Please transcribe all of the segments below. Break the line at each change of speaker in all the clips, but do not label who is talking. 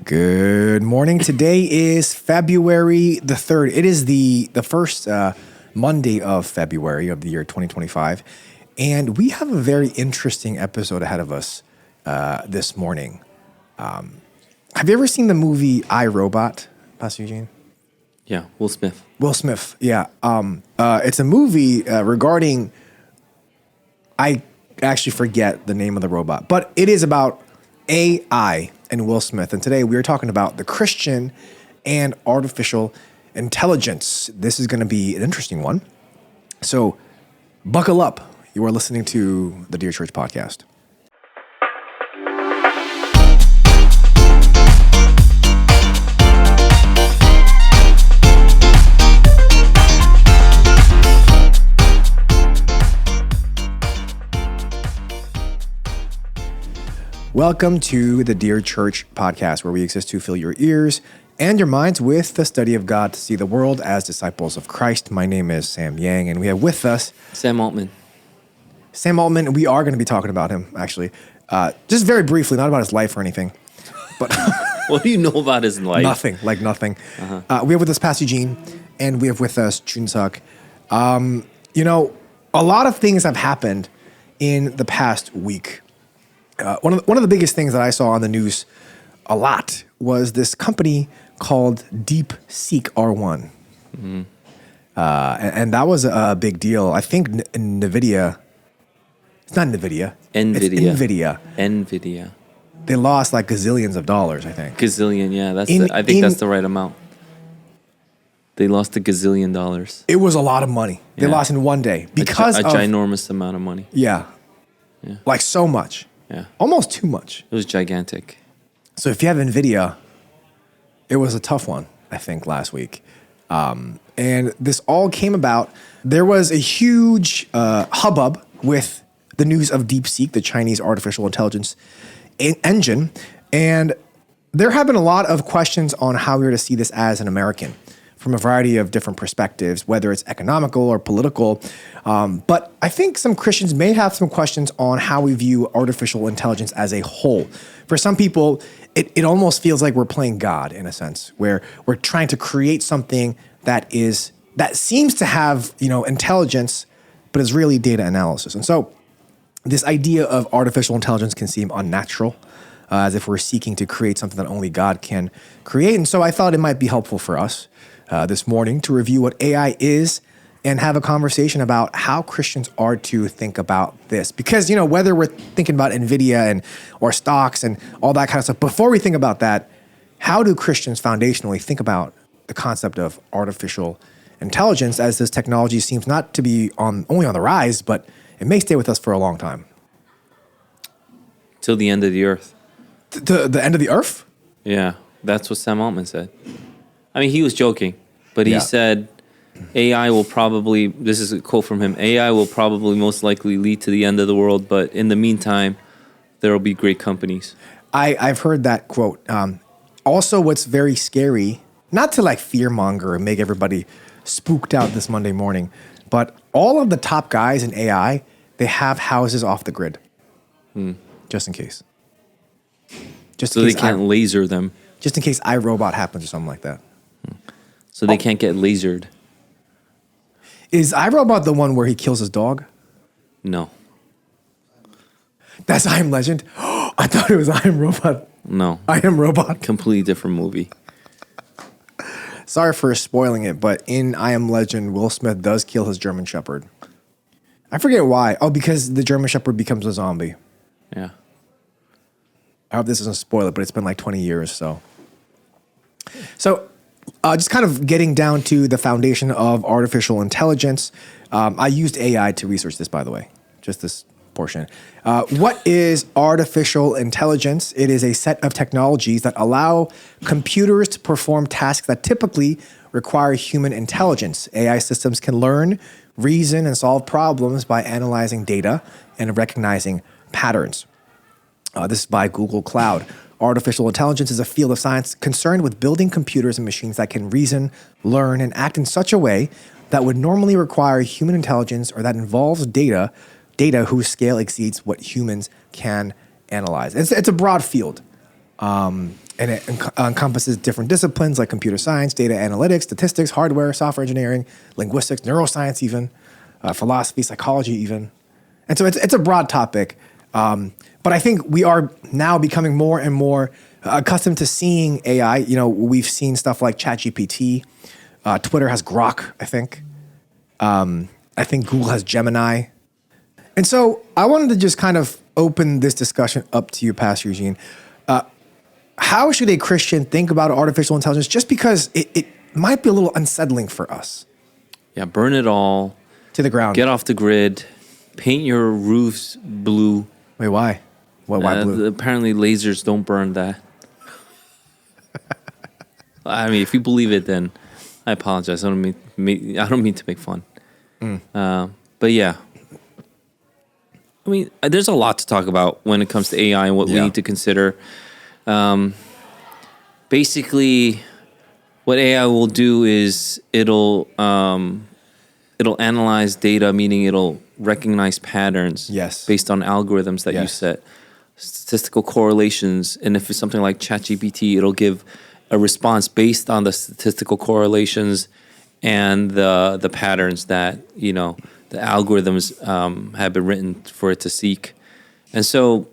Good morning. Today is February the 3rd. It is the first Monday of February of the year 2025. And we have a very interesting episode ahead of us this morning. Have you ever seen the movie I, Robot, Pastor Eugene?
Yeah, Will Smith.
Will Smith, yeah. It's a movie regarding, I actually forget the name of the robot, but it is about AI and Will Smith. And today we are talking about the Christian and artificial intelligence. This is going to be an interesting one. So buckle up. You are listening to the Dear Church podcast. Welcome to the Dear Church podcast, where we exist to fill your ears and your minds with the study of God to see the world as disciples of Christ. My name is Sam Yang, and we have with us
Sam Altman.
Sam Altman. We are going to be talking about him, actually. Just very briefly, not about his life or anything. But
What do you know about his life?
nothing. We have with us Pastor Eugene, and we have with us Chun-Suk. A lot of things have happened in the past week. One of the biggest things that I saw on the news a lot was this company called DeepSeek R1. Mm-hmm. And that was a big deal. I think NVIDIA, it's not NVIDIA.
NVIDIA.
It's NVIDIA. They lost like gazillions of dollars, I think.
Gazillion, yeah. I think that's the right amount. They lost $1 gazillion.
It was a lot of money. They lost in one day because
a ginormous amount of money.
Yeah. Like so much.
Yeah.
Almost too much.
It was gigantic.
So if you have NVIDIA, it was a tough one, I think, last week. And this all came about. There was a huge hubbub with the news of DeepSeek, the Chinese artificial intelligence engine. And there have been a lot of questions on how we are to see this as an American from a variety of different perspectives, whether it's economical or political. But I think some Christians may have some questions on how we view artificial intelligence as a whole. For some people, it almost feels like we're playing God in a sense, where we're trying to create something that seems to have, intelligence, but is really data analysis. And so this idea of artificial intelligence can seem unnatural, as if we're seeking to create something that only God can create. And so I thought it might be helpful for us this morning to review what AI is and have a conversation about how Christians are to think about this. Because, whether we're thinking about NVIDIA or stocks and all that kind of stuff, before we think about that, how do Christians foundationally think about the concept of artificial intelligence, as this technology seems not to be only on the rise, but it may stay with us for a long time?
Till the end of the earth.
The end of the earth?
Yeah, that's what Sam Altman said. I mean, he was joking, but he said AI will probably, this is a quote from him, AI will probably most likely lead to the end of the world, but in the meantime, there will be great companies.
I've heard that quote. Also, what's very scary, not to like fearmonger and make everybody spooked out this Monday morning, but all of the top guys in AI, they have houses off the grid, just in case.
So they can't laser them.
Just in case iRobot happens or something like that.
So they can't get lasered.
Is iRobot the one where he kills his dog?
No.
That's I Am Legend? I thought it was I Am Robot.
No.
I Am Robot.
Completely different movie.
Sorry for spoiling it, but in I Am Legend, Will Smith does kill his German Shepherd. I forget why. Oh, because the German Shepherd becomes a zombie.
Yeah.
I hope this doesn't spoil it, but it's been like 20 years, so. So, just kind of getting down to the foundation of artificial intelligence. I used AI to research this, by the way, just this portion. What is artificial intelligence? It is a set of technologies that allow computers to perform tasks that typically require human intelligence. AI systems can learn, reason, and solve problems by analyzing data and recognizing patterns. This is by Google Cloud. Artificial intelligence is a field of science concerned with building computers and machines that can reason, learn, and act in such a way that would normally require human intelligence or that involves data whose scale exceeds what humans can analyze. It's a broad field. and it encompasses different disciplines like computer science, data analytics, statistics, hardware, software engineering, linguistics, neuroscience, even philosophy, psychology, even. And so it's a broad topic. But I think we are now becoming more and more accustomed to seeing AI. You know, we've seen stuff like ChatGPT. Twitter has Grok, I think. I think Google has Gemini. And so I wanted to just kind of open this discussion up to you, Pastor Eugene. How should a Christian think about artificial intelligence? Just because it might be a little unsettling for us.
Yeah, burn it all.
To the ground.
Get off the grid. Paint your roofs blue.
Wait, why? Why blue?
Apparently lasers don't burn that. I mean, if you believe it, then I apologize. I don't mean to make fun. But yeah. I mean, there's a lot to talk about when it comes to AI and what we need to consider. Basically, what AI will do is it'll analyze data, meaning it'll recognize patterns based on algorithms that you set, statistical correlations. And if it's something like ChatGPT, it'll give a response based on the statistical correlations and the patterns that, you know, the algorithms have been written for it to seek. And so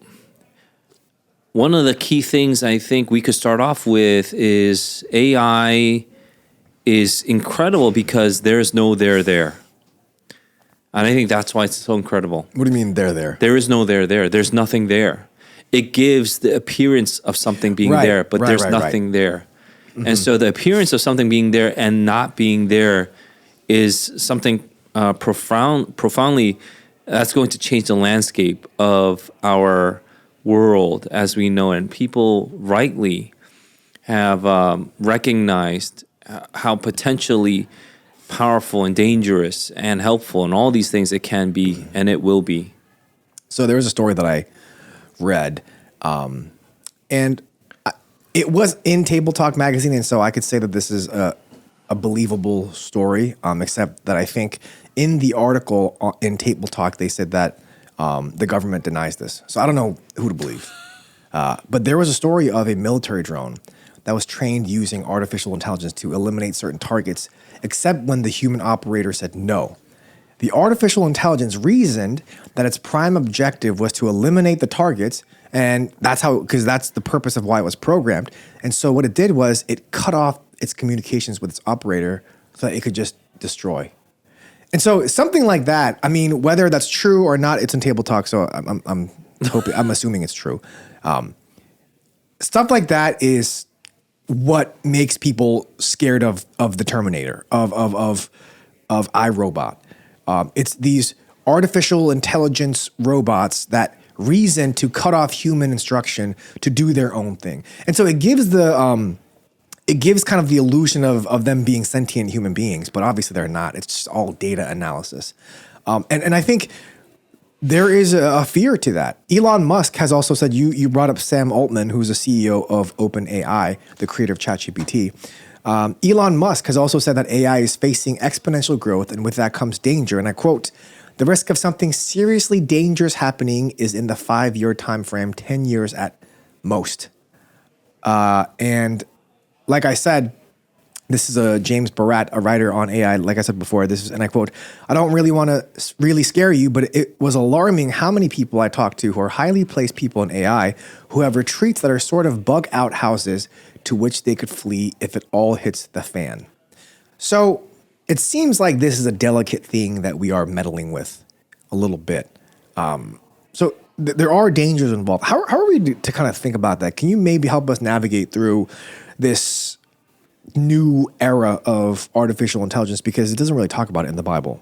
one of the key things I think we could start off with is AI is incredible because there's no there. And I think that's why it's so incredible.
What do you mean there?
There is no there. There's nothing there. It gives the appearance of something being there, but there's nothing there. Mm-hmm. And so the appearance of something being there and not being there is something profoundly that's going to change the landscape of our world as we know it. And people rightly have recognized how potentially powerful and dangerous and helpful and all these things it can be and it will be.
So there was a story that I read, and it was in Table Talk magazine, and so I could say that this is a believable story, except that I think in the article in Table Talk, they said that the government denies this. So I don't know who to believe. But there was a story of a military drone that was trained using artificial intelligence to eliminate certain targets, except when the human operator said no. The artificial intelligence reasoned that its prime objective was to eliminate the targets, and because that's the purpose of why it was programmed. And so what it did was it cut off its communications with its operator so that it could just destroy. And so something like that, I mean, whether that's true or not, it's in Table Talk, so I'm assuming it's true. Stuff like that is what makes people scared of the Terminator, of iRobot. It's these artificial intelligence robots that reason to cut off human instruction to do their own thing. And so it gives kind of the illusion of them being sentient human beings, but obviously they're not. It's just all data analysis. And I think there is a fear to that. Elon Musk has also said, you brought up Sam Altman, who's the CEO of OpenAI, the creator of ChatGPT. Elon Musk has also said that AI is facing exponential growth, and with that comes danger. And I quote, "The risk of something seriously dangerous happening is in the 5-year time frame, 10 years at most." And like I said, this is a James Barat, a writer on AI. Like I said before, and I quote, "I don't really want to really scare you, but it was alarming how many people I talked to who are highly placed people in AI who have retreats that are sort of bug out houses to which they could flee if it all hits the fan." So it seems like this is a delicate thing that we are meddling with a little bit. So there are dangers involved. How are we to kind of think about that? Can you maybe help us navigate through this new era of artificial intelligence, because it doesn't really talk about it in the Bible?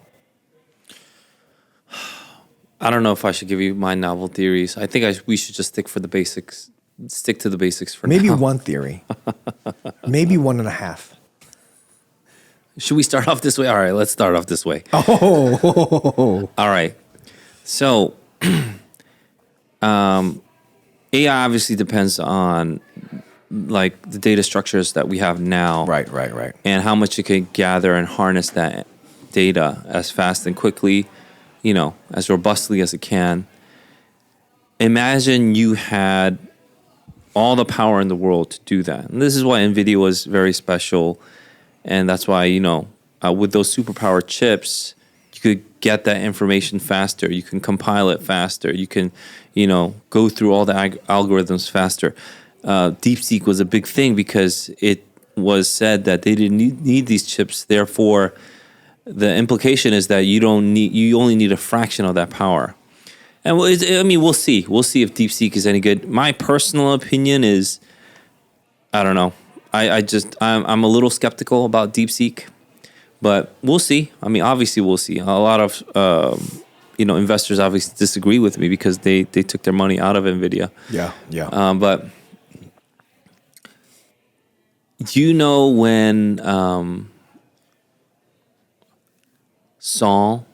I don't know if I should give you my novel theories. I think we should just stick to the basics for
maybe
now.
Maybe one theory. Maybe 1.5.
Should we start off this way? All right, let's start off this way.
Oh.
All right. So AI obviously depends on like the data structures that we have now.
Right.
And how much it can gather and harness that data as fast and quickly, as robustly as it can. Imagine you had all the power in the world to do that. And this is why NVIDIA was very special. And that's why, with those superpower chips, you could get that information faster. You can compile it faster. You can, go through all the algorithms faster. DeepSeek was a big thing because it was said that they didn't need these chips. Therefore, the implication is that you only need a fraction of that power. And we'll see. We'll see if DeepSeek is any good. My personal opinion is, I don't know. I'm a little skeptical about DeepSeek, but we'll see. I mean, obviously we'll see. A lot of investors obviously disagree with me because they took their money out of NVIDIA.
Yeah.
But when Saul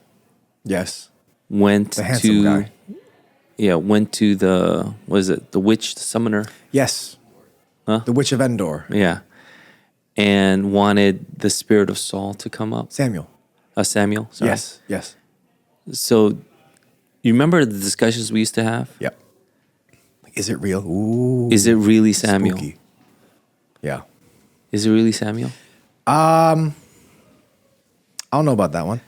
Yes.
went
The handsome guy.
went to the witch, the summoner,
Yes.
Huh?
The Witch of Endor.
and wanted the spirit of Saul to come up.
Samuel.
Samuel. Sorry.
Yes.
So, you remember the discussions we used to have?
Yep. Is it real? Ooh.
Is it really Samuel?
Spooky. Yeah.
Is it really Samuel?
I don't know about that one.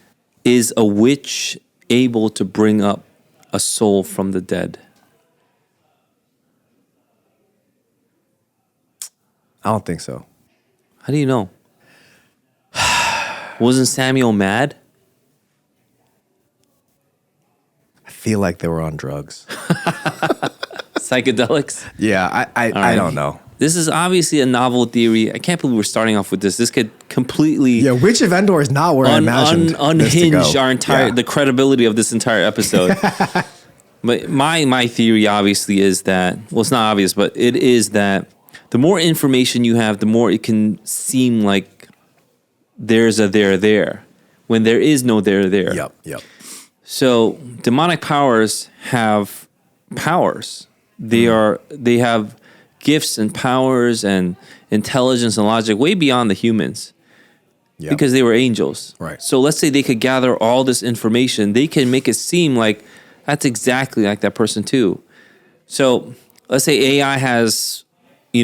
Is a witch able to bring up a soul from the dead?
I don't think so.
How do you know? Wasn't Samuel mad?
I feel like they were on drugs.
Psychedelics?
Yeah, I don't know.
This is obviously a novel theory. I can't believe we're starting off with this. This could completely
Yeah, Witch of Endor is not where I imagined this to
unhinge
go.
the credibility of this entire episode. But my theory obviously is that, well, it's not obvious, but it is that the more information you have, the more it can seem like there's a there when there is no there.
Yep.
So demonic powers have powers. They have gifts and powers and intelligence and logic way beyond the humans.
Yep.
Because they were angels.
Right.
So let's say they could gather all this information. They can make it seem like that's exactly like that person too. So let's say AI has,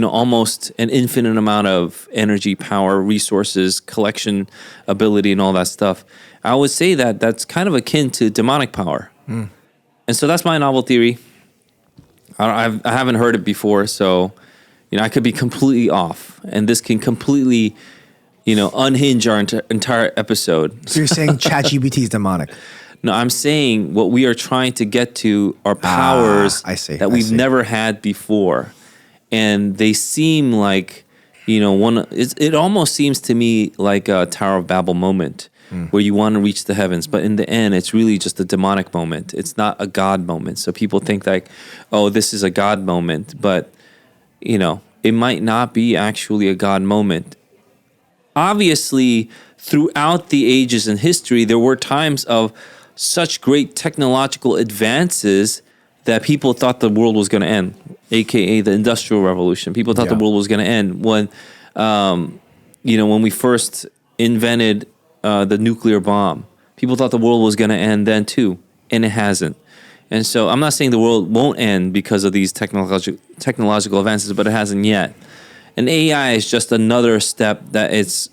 almost an infinite amount of energy, power, resources, collection ability, and all that stuff. I would say that that's kind of akin to demonic power. And so that's my novel theory. I haven't heard it before, so I could be completely off, and this can completely, unhinge our entire episode.
So you're saying ChatGPT is demonic?
No, I'm saying what we are trying to get to are powers that we've never had before, and they seem like, it almost seems to me like a Tower of Babel moment. Where you want to reach the heavens, but in the end, it's really just a demonic moment. It's not a God moment. So people think like, oh, this is a God moment, but it might not be actually a God moment. Obviously, throughout the ages in history, there were times of such great technological advances that people thought the world was going to end, aka the Industrial Revolution. People thought the world was going to end when, when we first invented the nuclear bomb. People thought the world was going to end then too, and it hasn't. And so I'm not saying the world won't end because of these technological advances, but it hasn't yet. And AI is just another step that's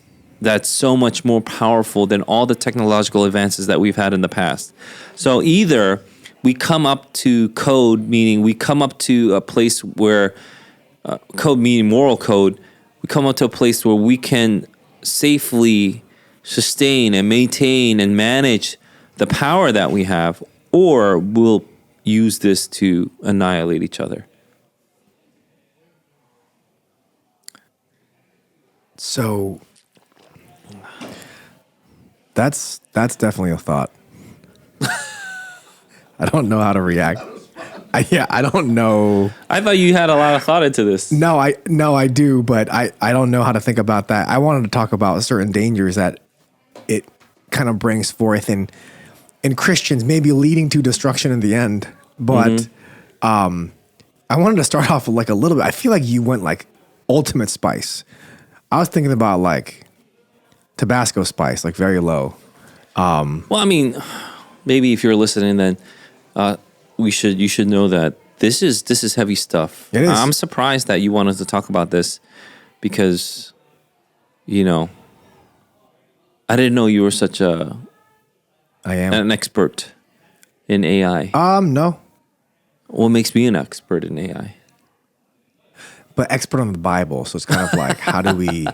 so much more powerful than all the technological advances that we've had in the past. So either we come up to code, meaning we come up to a place where code, meaning moral code, we come up to a place where we can safely sustain and maintain and manage the power that we have, or we'll use this to annihilate each other.
So that's definitely a thought. I don't know how to react. I don't know.
I thought you had a lot of thought into this.
No, I do, but I don't know how to think about that. I wanted to talk about certain dangers that it kind of brings forth in Christians, maybe leading to destruction in the end. But I wanted to start off with like a little bit. I feel like you went like ultimate spice. I was thinking about like Tabasco spice, like very low.
Well, I mean, maybe if you're listening, then you should know that this is heavy stuff.
It is.
I'm surprised that you wanted to talk about this because, I didn't know you were such
I am.
an expert in AI.
No,
What makes me an expert in AI?
but expert on the Bible. So it's kind of like, how do we,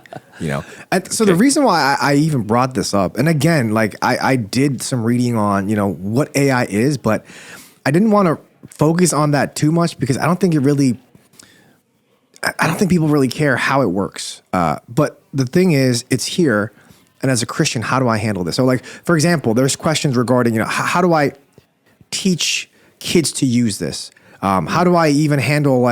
So the reason why I even brought this up, and again, like I did some reading on, what AI is, but I didn't want to focus on that too much because I don't think people really care how it works. But the thing is, it's here. And as a Christian, how do I handle this? So like, for example, there's questions regarding, how do I teach kids to use this? How do I even handle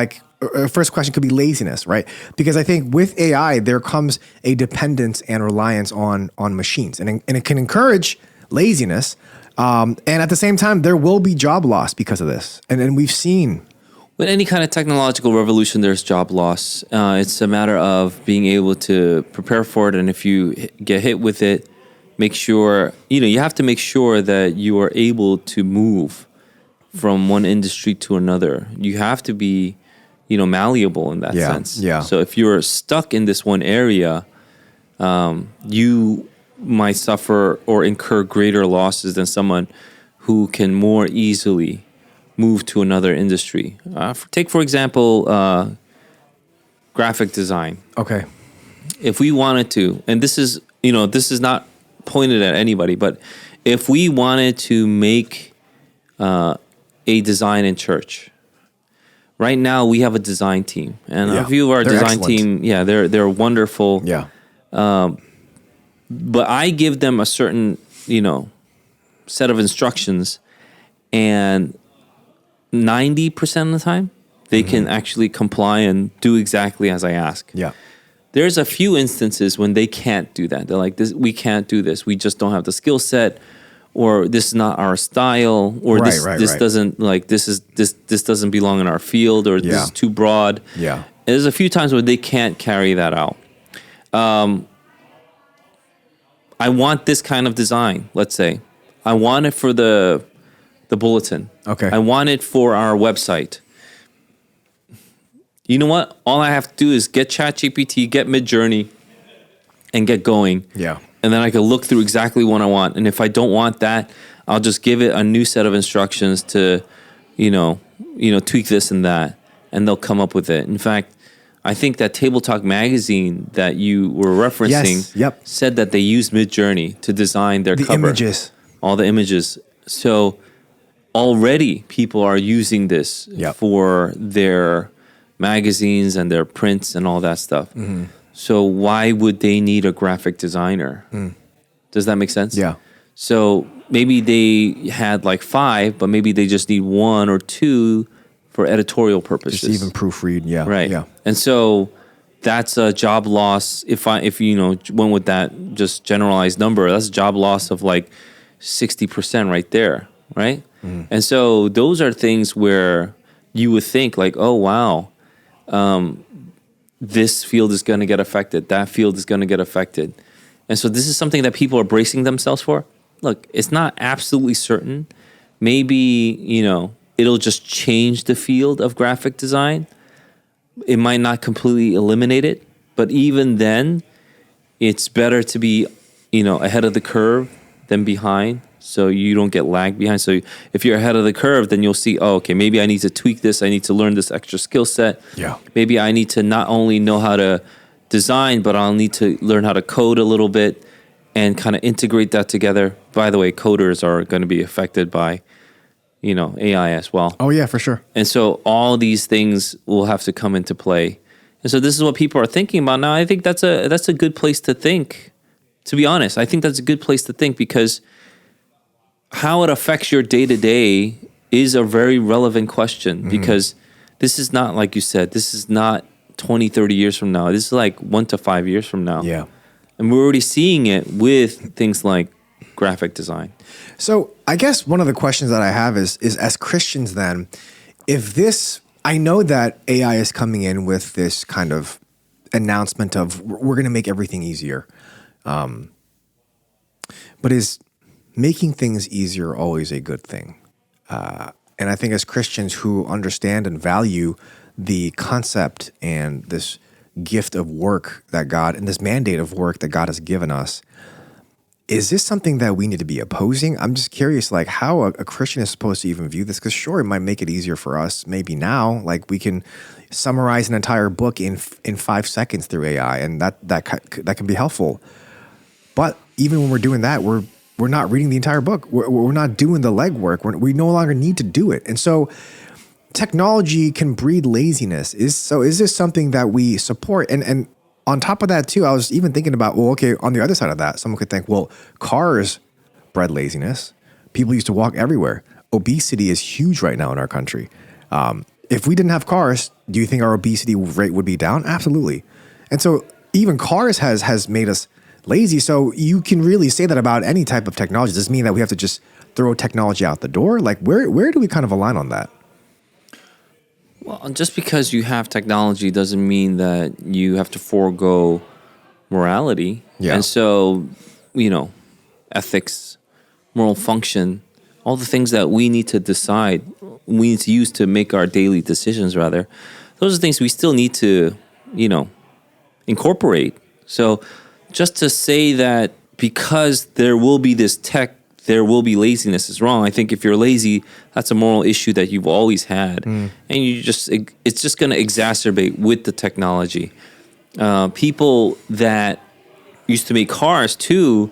first question could be laziness, right? Because I think with AI, there comes a dependence and reliance on machines, and it can encourage laziness. And at the same time, there will be job loss because of this. And we've seen.
With any kind of technological revolution, there's job loss. It's a matter of being able to prepare for it. And if you get hit with it, make sure, you have to make sure that you are able to move from one industry to another. You have to be, malleable in that sense.
Yeah.
So if you're stuck in this one area, you might suffer or incur greater losses than someone who can more easily move to another industry. Take, for example, graphic design.
Okay.
If we wanted to, and this is not pointed at anybody, but if we wanted to make a design in church, right now we have a design team, and a few of our design
excellent.
team, they're wonderful.
Yeah.
But I give them a certain, set of instructions, and 90% of the time, they can actually comply and do exactly as I ask.
Yeah.
There's a few instances when they can't do that. They're like, we can't do this. We just don't have the skill set, or this is not our style, or this doesn't this doesn't belong in our field, or this is too broad.
Yeah.
There's a few times where they can't carry that out. I want this kind of design, let's say. I want it for the bulletin.
Okay.
I want it for our website. You know what? All I have to do is get ChatGPT, get Midjourney, and get going.
Yeah.
And then I can look through exactly what I want. And if I don't want that, I'll just give it a new set of instructions to, tweak this and that, and they'll come up with it. In fact, I think that Table Talk magazine that you were referencing said that they used Midjourney to design their cover.
Images.
All the images. So already people are using this for their magazines and their prints and all that stuff. Mm-hmm. So why would they need a graphic designer? Does that make sense?
Yeah.
So maybe they had 5, but maybe they just need 1 or 2 for editorial purposes.
Just even proofread,
Right.
Yeah.
And so that's a job loss. If went with that just generalized number, that's a job loss of 60% right there, right? And so those are things where you would think oh wow, this field is going to get affected, that field is going to get affected. And so this is something that people are bracing themselves for. Look, it's not absolutely certain. Maybe, it'll just change the field of graphic design. It might not completely eliminate it, but even then, it's better to be, ahead of the curve than behind, so you don't get lagged behind. So if you're ahead of the curve, then you'll see, okay, maybe I need to tweak this. I need to learn this extra skill set.
Yeah.
Maybe I need to not only know how to design, but I'll need to learn how to code a little bit and kind of integrate that together. By the way, coders are going to be affected by, AI as well.
Oh yeah, for sure.
And so all these things will have to come into play. And so this is what people are thinking about now. I think that's a good place to think. To be honest, I think that's a good place to think, because how it affects your day-to-day is a very relevant question, because this is not, like you said, this is not 20, 30 years from now. This is 1 to 5 years from now.
Yeah.
And we're already seeing it with things like graphic design.
So I guess one of the questions that I have is as Christians then, if this, I know that AI is coming in with this kind of announcement of we're going to make everything easier. But is making things easier always a good thing? And I think as Christians who understand and value the concept and this gift of work that God, and this mandate of work that God has given us, is this something that we need to be opposing? I'm just curious, like how a Christian is supposed to even view this, because sure, it might make it easier for us maybe now. Like we can summarize an entire book in 5 seconds through AI, and that can be helpful. But even when we're doing that, we're not reading the entire book. We're not doing the legwork. We no longer need to do it. And so technology can breed laziness. Is this something that we support? And on top of that too, I was even thinking about, well, okay, on the other side of that, someone could think, well, cars bred laziness. People used to walk everywhere. Obesity is huge right now in our country. If we didn't have cars, do you think our obesity rate would be down? Absolutely. And so even cars has made us lazy. So you can really say that about any type of technology. Does this mean that we have to just throw technology out the door? Like where do we kind of align on that?
Well, just because you have technology doesn't mean that you have to forego morality.
Yeah.
And so, ethics, moral function, all the things that we need to decide, we need to use to make our daily decisions, rather, those are things we still need to, incorporate. So just to say that because there will be this tech, there will be laziness is wrong. I think if you're lazy, that's a moral issue that you've always had. And it's just going to exacerbate with the technology. People that used to make cars too,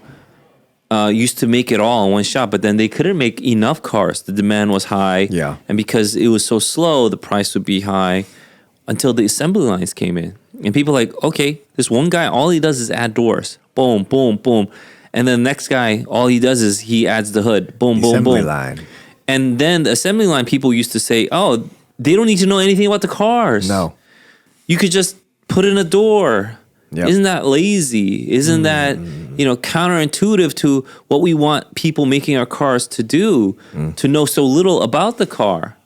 used to make it all in one shot, but then they couldn't make enough cars. The demand was high.
Yeah.
And because it was so slow, the price would be high until the assembly lines came in. And people like, okay, this one guy, all he does is add doors. Boom, boom, boom. And then the next guy, all he does is he adds the hood. Boom, boom,
Assembly
boom.
line.
And then the assembly line people used to say, oh, they don't need to know anything about the cars.
No.
You could just put in a door.
Yep.
Isn't that lazy? Isn't that, counterintuitive to what we want people making our cars to do, to know so little about the car?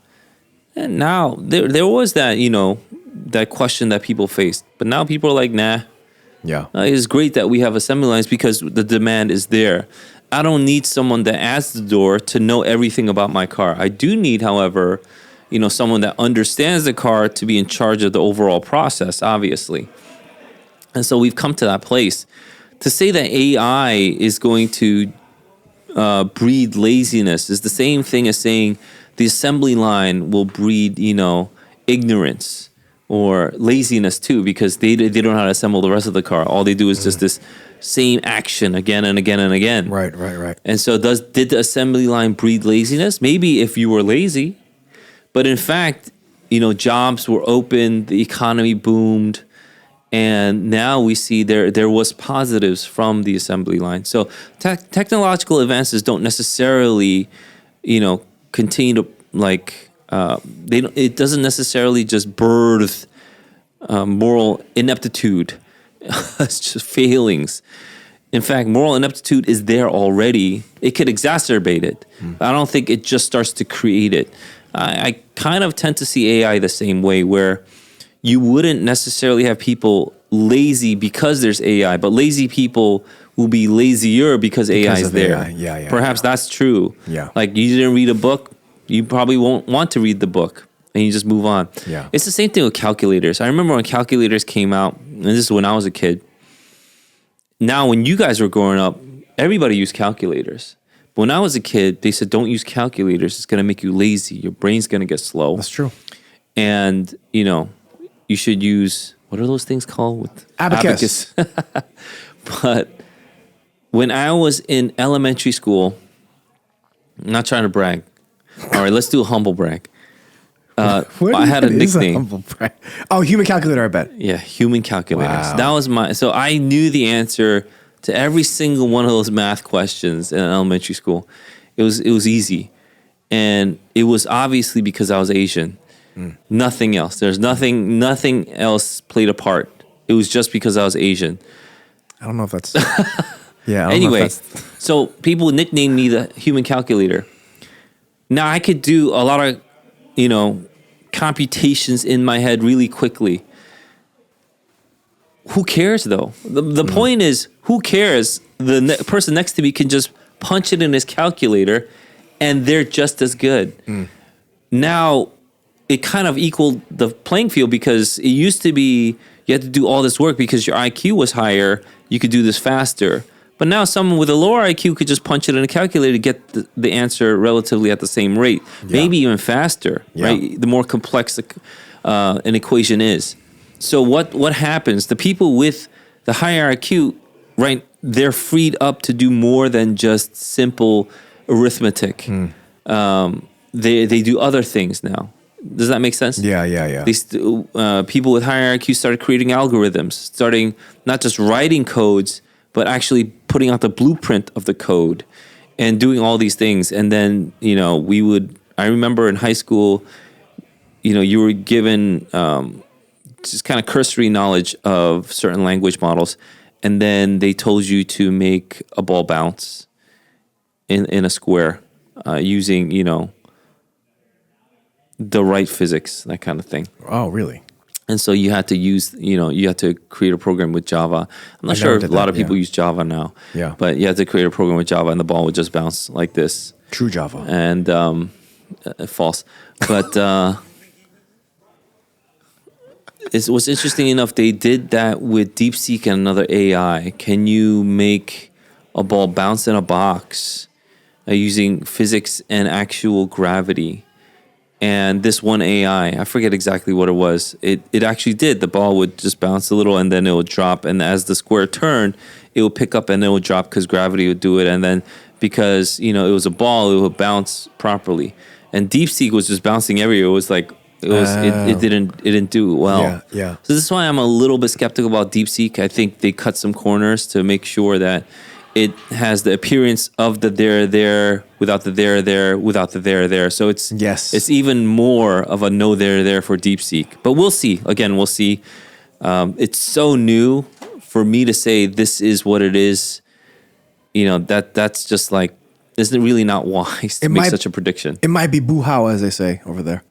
And now there was that, that question that people faced. But now people are like, nah.
Yeah.
It's great that we have assembly lines because the demand is there. I don't need someone that adds the door to know everything about my car. I do need, however, someone that understands the car to be in charge of the overall process, obviously. And so we've come to that place. To say that AI is going to breed laziness is the same thing as saying the assembly line will breed, ignorance. Or laziness too, because they don't know how to assemble the rest of the car. All they do is just this same action again and again and again.
Right.
And so did the assembly line breed laziness? Maybe if you were lazy. But in fact, jobs were open, the economy boomed, and now we see there was positives from the assembly line. So technological advances don't necessarily, continue to it doesn't necessarily just birth moral ineptitude. It's just failings. In fact, moral ineptitude is there already. It could exacerbate it. I don't think it just starts to create it. I kind of tend to see AI the same way, where you wouldn't necessarily have people lazy because there's AI, but lazy people will be lazier because AI is there.
AI. Yeah.
Perhaps that's true.
Yeah.
Like you didn't read a book, you probably won't want to read the book and you just move on.
Yeah.
It's the same thing with calculators. I remember when calculators came out, and this is when I was a kid. Now, when you guys were growing up, everybody used calculators. But when I was a kid, they said, don't use calculators. It's going to make you lazy. Your brain's going to get slow.
That's true.
And, you should use, what are those things called? With
Abacus.
But when I was in elementary school, I'm not trying to brag. All right, let's do a humble brag. I had a nickname.
Human calculator, I bet.
Yeah, human calculators.
Wow.
That was so I knew the answer to every single one of those math questions in elementary school. It was easy. And it was obviously because I was Asian. Nothing else. There's nothing else played a part. It was just because I was Asian.
I don't know if that's... Yeah.
Anyway, so people nicknamed me the human calculator. Now I could do a lot of, computations in my head really quickly. Who cares though? The point is, who cares? The person next to me can just punch it in his calculator and they're just as good. now it kind of equaled the playing field, because it used to be you had to do all this work because your IQ was higher. You could do this faster. But now someone with a lower IQ could just punch it in a calculator to get the answer relatively at the same rate, maybe even faster, right? The more complex an equation is. So what happens? The people with the higher IQ, right, they're freed up to do more than just simple arithmetic. They do other things now. Does that make sense?
Yeah.
These people with higher IQ started creating algorithms, starting not just writing codes, but actually putting out the blueprint of the code and doing all these things. And then, I remember in high school, you were given just kind of cursory knowledge of certain language models. And then they told you to make a ball bounce in a square using, the right physics, that kind of thing.
Oh, really?
And so you had to use, you had to create a program with Java. I'm not sure if a lot of people use Java now.
Yeah.
But you had to create a program with Java and the ball would just bounce like this.
True Java.
And false. But what's interesting enough, they did that with DeepSeek and another AI. Can you make a ball bounce in a box using physics and actual gravity? And this one AI, I forget exactly what it was. It actually did. The ball would just bounce a little and then it would drop. And as the square turned, it would pick up and it would drop because gravity would do it. And then because, it was a ball, it would bounce properly. And DeepSeek was just bouncing everywhere. It was like, it didn't do well.
Yeah.
So this is why I'm a little bit skeptical about DeepSeek. I think they cut some corners to make sure that it has the appearance of the there without the there without the there. So it's even more of a no there for DeepSeek. But we'll see. Again, we'll see. It's so new for me to say this is what it is. That's just like, isn't really not wise to make such a prediction.
It might be boo-how, as they say over there.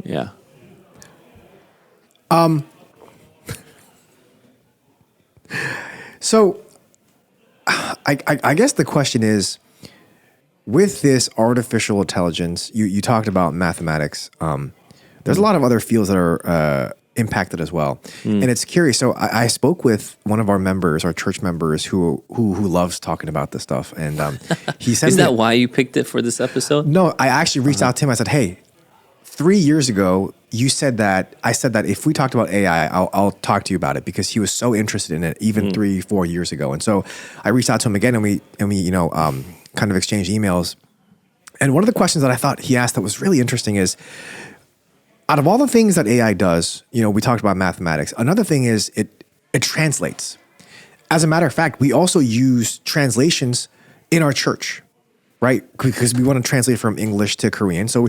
Yeah.
So I guess the question is, with this artificial intelligence, you talked about mathematics. There's a lot of other fields that are impacted as well, and it's curious. So I spoke with one of our members, our church members, who loves talking about this stuff, and he said,
"Is that why you picked it for this episode?"
No, I actually reached out to him. I said, "Hey, 3 years ago, I said that if we talked about AI, I'll talk to you about it," because he was so interested in it even 3-4 years ago. And so I reached out to him again, and we kind of exchanged emails. And one of the questions that I thought he asked that was really interesting is, out of all the things that AI does, we talked about mathematics. Another thing is it translates. As a matter of fact, we also use translations in our church, right? Because we want to translate from English to Korean. So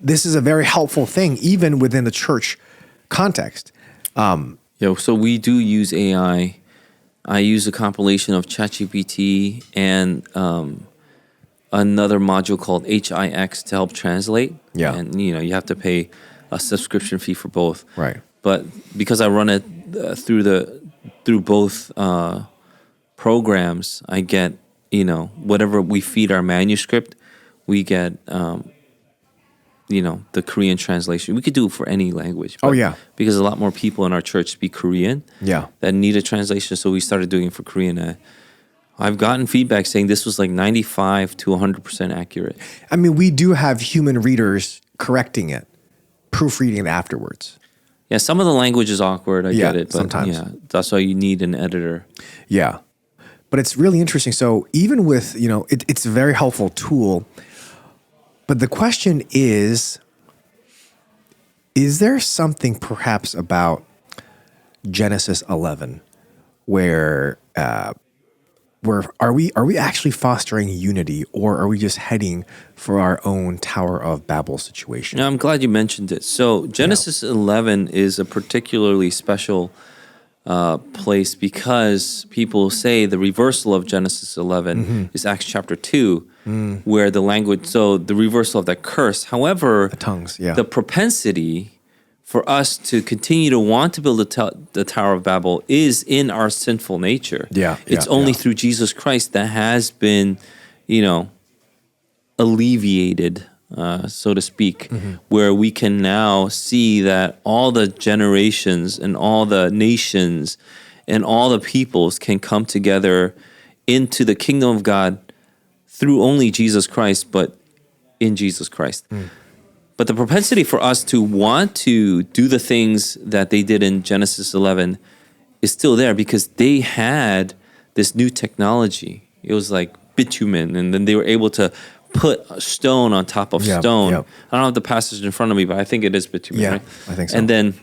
this is a very helpful thing, even within the church context.
So we do use AI. I use a compilation of ChatGPT and another module called HIX to help translate.
Yeah.
And, you have to pay a subscription fee for both.
Right.
But because I run it through both programs, I get, whatever we feed our manuscript, we get, the Korean translation. We could do it for any language.
Oh, yeah.
Because a lot more people in our church speak Korean.
Yeah.
That need a translation. So we started doing it for Korean. I've gotten feedback saying this was like 95 to 100% accurate.
I mean, we do have human readers correcting it, proofreading it afterwards.
Yeah, some of the language is awkward. I get it. But
sometimes.
Yeah, that's why you need an editor.
Yeah. But it's really interesting. So even with, it's a very helpful tool. But the question is there something perhaps about Genesis 11 where are we actually fostering unity, or are we just heading for our own Tower of Babel situation?
I'm glad you mentioned it. So Genesis 11 is a particularly special place because people say the reversal of Genesis 11 is Acts chapter 2, where the language, so the reversal of that curse. However,
the tongues,
the propensity for us to continue to want to build the Tower of Babel is in our sinful nature. It's only through Jesus Christ that has been, alleviated so to speak, where we can now see that all the generations and all the nations and all the peoples can come together into the kingdom of God through only Jesus Christ, but in Jesus Christ. But the propensity for us to want to do the things that they did in Genesis 11 is still there because they had this new technology. It was like bitumen, and then they were able to put a stone on top of stone. I don't have the passage in front of me, but I think it is bitumen, right?
I think so.
And then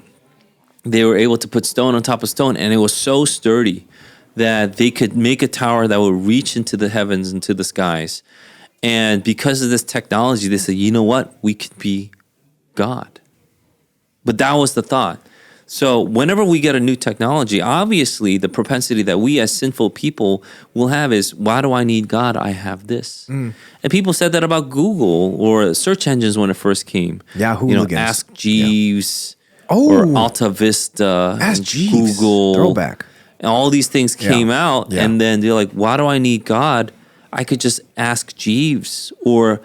they were able to put stone on top of stone, and it was so sturdy that they could make a tower that would reach into the heavens, into the skies. And because of this technology, they said, you know what? We could be God. But that was the thought. So whenever we get a new technology, obviously the propensity that we as sinful people will have is, why do I need God? I have this. And people said that about Google or search engines when it first came.
Yahoo,
Ask Jeeves
Oh.
or Alta Vista,
Ask Jeeves.
Google.
Throwback.
And all these things came out,
Yeah.
and then they're like, why do I need God? I could just ask Jeeves or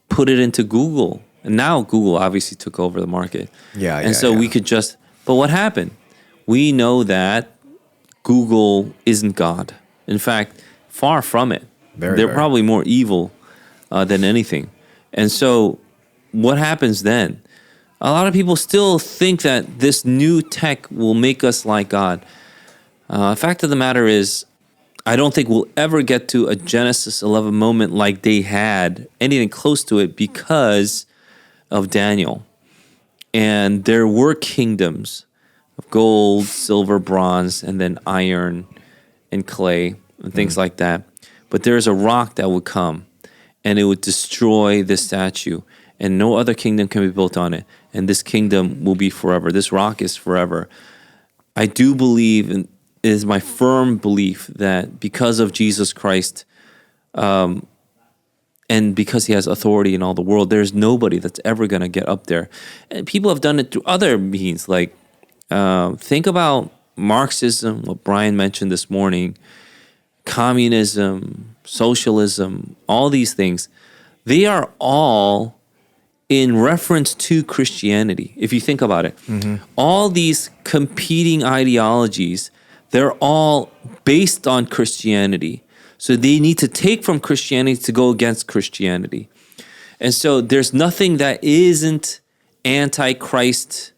put it into Google. And now Google obviously took over the market. And so we could just, but what happened? We know that Google isn't God. In fact, far from it. They're probably more evil than anything. And so what happens then? A lot of people still think that this new tech will make us like God. Fact of the matter is, I don't think we'll ever get to a Genesis 11 moment like they had, anything close to it, because of Daniel. And there were kingdoms of gold, silver, bronze, and then iron and clay and things like that. But there's a rock that would come, and it would destroy this statue, and no other kingdom can be built on it. And this kingdom will be forever. This rock is forever. I do believe, and it is my firm belief, that because of Jesus Christ, and because he has authority in all the world, there's nobody that's ever going to get up there. And people have done it through other means. Like, think about Marxism, what Brian mentioned this morning, communism, socialism, all these things. They are all in reference to Christianity, if you think about it. All these competing ideologies, they're all based on Christianity. So they need to take from Christianity to go against Christianity. And so there's nothing that isn't anti-Christ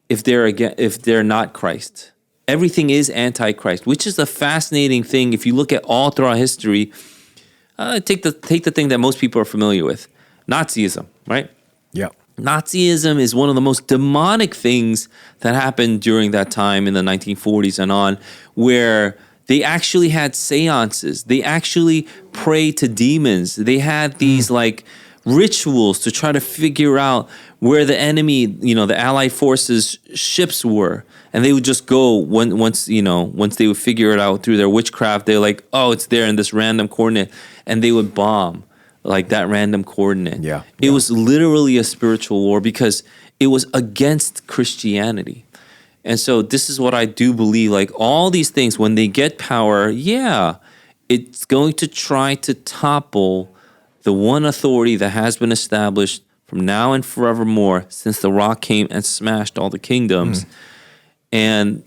if they're not Christ. Everything is anti-Christ, which is a fascinating thing. If you look at all throughout history, take the thing that most people are familiar with, Nazism, right?
Yeah.
Nazism is one of the most demonic things that happened during that time in the 1940s and on, where they actually had seances. They actually prayed to demons. They had these like rituals to try to figure out where the enemy, the Allied forces' ships were. And they would just go once they would figure it out through their witchcraft. They're like, oh, it's there in this random coordinate. And they would bomb like that random coordinate. It was literally a spiritual war because it was against Christianity. And so this is what I do believe, like all these things, when they get power, it's going to try to topple the one authority that has been established from now and forevermore since the rock came and smashed all the kingdoms. And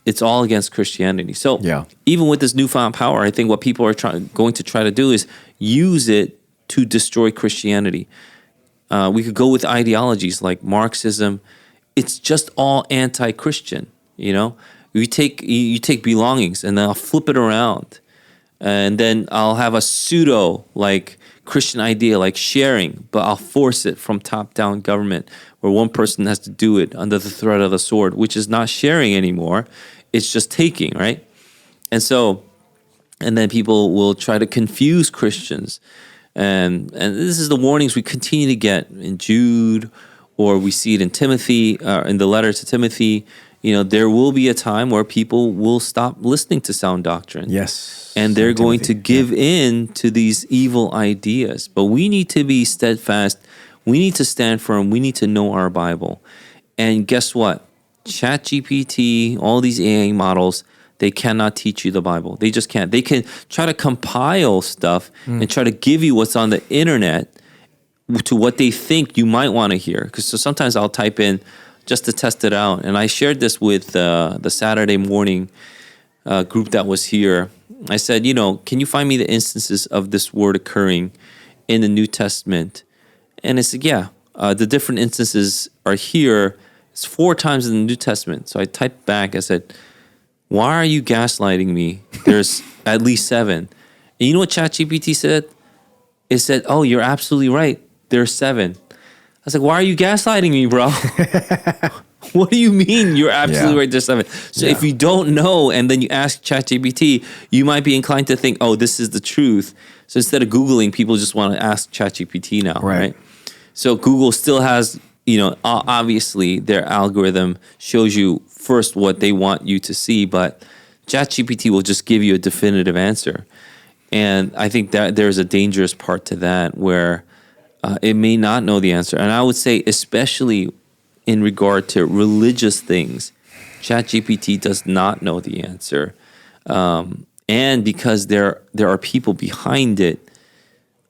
it's all against Christianity. So even with this newfound power, I think what people are going to try to do is use it to destroy Christianity. We could go with ideologies like Marxism. It's just all anti-Christian, You take belongings and then I'll flip it around. And then I'll have a pseudo like Christian idea like sharing, but I'll force it from top-down government where one person has to do it under the threat of the sword, which is not sharing anymore. It's just taking, right? And then people will try to confuse Christians. And this is the warnings we continue to get in Jude, or we see it in Timothy, in the letter to Timothy. There will be a time where people will stop listening to sound doctrine.
Yes.
And they're going to give in to these evil ideas. But we need to be steadfast. We need to stand firm. We need to know our Bible. And guess what? ChatGPT, all these AI models, they cannot teach you the Bible. They just can't. They can try to compile stuff and try to give you what's on the internet to what they think you might want to hear. Because so sometimes I'll type in just to test it out. And I shared this with the Saturday morning group that was here. I said, can you find me the instances of this word occurring in the New Testament? And it said, yeah, the different instances are here. It's 4 times in the New Testament. So I typed back, I said, why are you gaslighting me? There's at least 7. And you know what ChatGPT said? It said, oh, you're absolutely right. There's 7. I was like, why are you gaslighting me, bro? What do you mean you're absolutely right? There's 7. So if you don't know and then you ask ChatGPT, you might be inclined to think, oh, this is the truth. So instead of Googling, people just want to ask ChatGPT now, right? So Google still has, obviously their algorithm shows you first what they want you to see, but ChatGPT will just give you a definitive answer. And I think that there's a dangerous part to that where it may not know the answer. And I would say, especially in regard to religious things, ChatGPT does not know the answer. And because there are people behind it,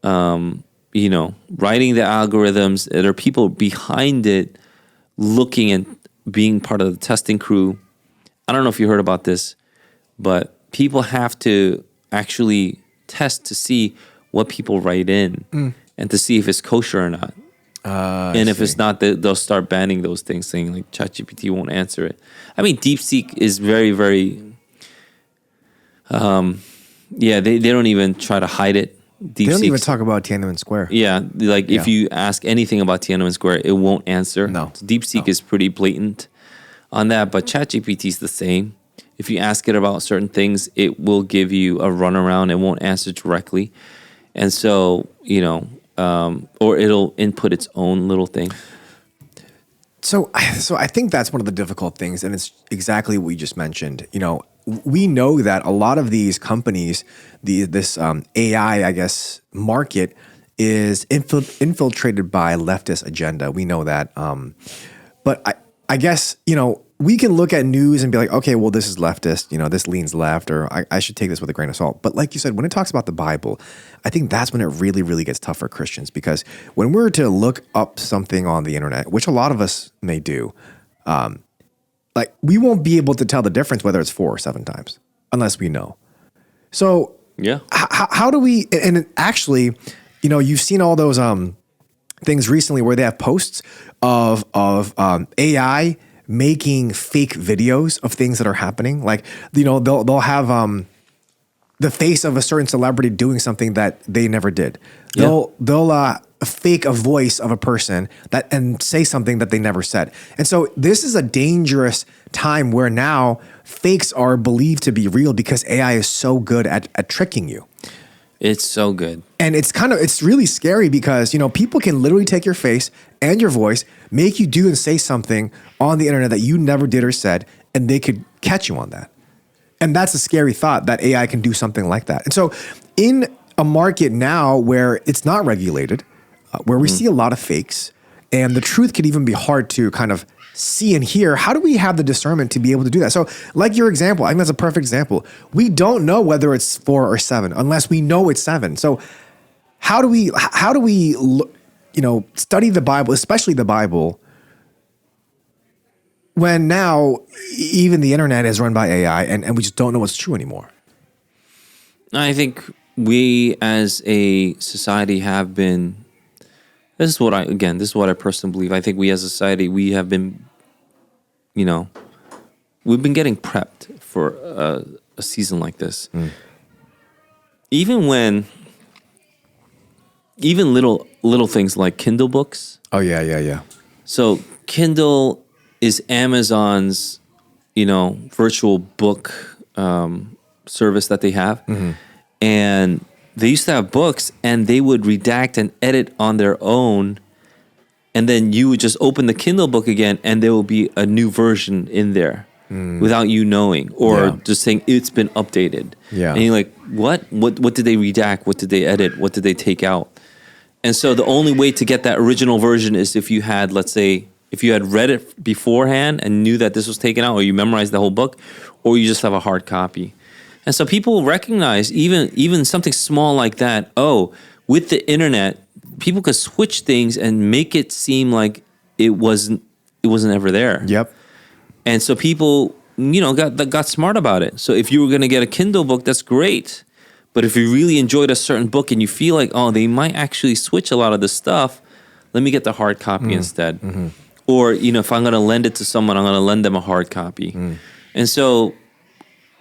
writing the algorithms, there are people behind it looking and being part of the testing crew. I don't know if you heard about this, but people have to actually test to see what people write in and to see if it's kosher or not. And if it's not, they'll start banning those things, saying like ChatGPT won't answer it. I mean, DeepSeek is very, very, they don't even try to hide it.
They don't even talk about Tiananmen Square.
Yeah, if you ask anything about Tiananmen Square, it won't answer.
No.
So DeepSeek is pretty blatant on that, but ChatGPT is the same. If you ask it about certain things, it will give you a runaround. It won't answer directly. And so, or it'll input its own little thing.
So I think that's one of the difficult things, and it's exactly what you just mentioned. We know that a lot of these companies, this AI, I guess, market is infiltrated by leftist agenda. We know that. But I guess, we can look at news and be like, okay, well, this is leftist, this leans left, or I should take this with a grain of salt. But like you said, when it talks about the Bible, I think that's when it really, really gets tough for Christians, because when we're to look up something on the internet, which a lot of us may do, we won't be able to tell the difference whether it's 4 or 7 times unless we know. So
yeah,
how do we, and actually, you've seen all those things recently where they have posts of AI making fake videos of things that are happening. Like, they'll have the face of a certain celebrity doing something that they never did. They'll fake a voice of a person and say something that they never said. And so this is a dangerous time where now fakes are believed to be real because AI is so good at tricking you.
It's so good.
And it's really scary because, people can literally take your face and your voice, make you do and say something on the internet that you never did or said, and they could catch you on that. And that's a scary thought, that AI can do something like that. And so in a market now where it's not regulated, where we see a lot of fakes, and the truth could even be hard to kind of see and hear, how do we have the discernment to be able to do that? So like your example, I think that's a perfect example. We don't know whether it's 4 or 7 unless we know it's 7. So how do we study the Bible, especially the Bible, when now even the internet is run by AI and we just don't know what's true anymore?
I think we as a society have been, this is what I personally believe. I think we as a society, we have been, we've been getting prepped for a season like this. Even little things like Kindle books.
Oh, yeah.
So Kindle is Amazon's, virtual book service that they have. And they used to have books and they would redact and edit on their own. And then you would just open the Kindle book again and there will be a new version in there without you knowing, or just saying it's been updated. Yeah. And you're like, what? What did they redact? What did they edit? What did they take out? And so the only way to get that original version is if you had, let's say, if you had read it beforehand and knew that this was taken out, or you memorized the whole book, or you just have a hard copy. And so people recognize even something small like that. Oh, with the internet, people could switch things and make it seem like it wasn't ever there.
Yep.
And so people, got smart about it. So if you were going to get a Kindle book, that's great. But if you really enjoyed a certain book and you feel like, oh, they might actually switch a lot of the stuff, let me get the hard copy instead. Mm-hmm. Or, if I'm going to lend it to someone, I'm going to lend them a hard copy. And so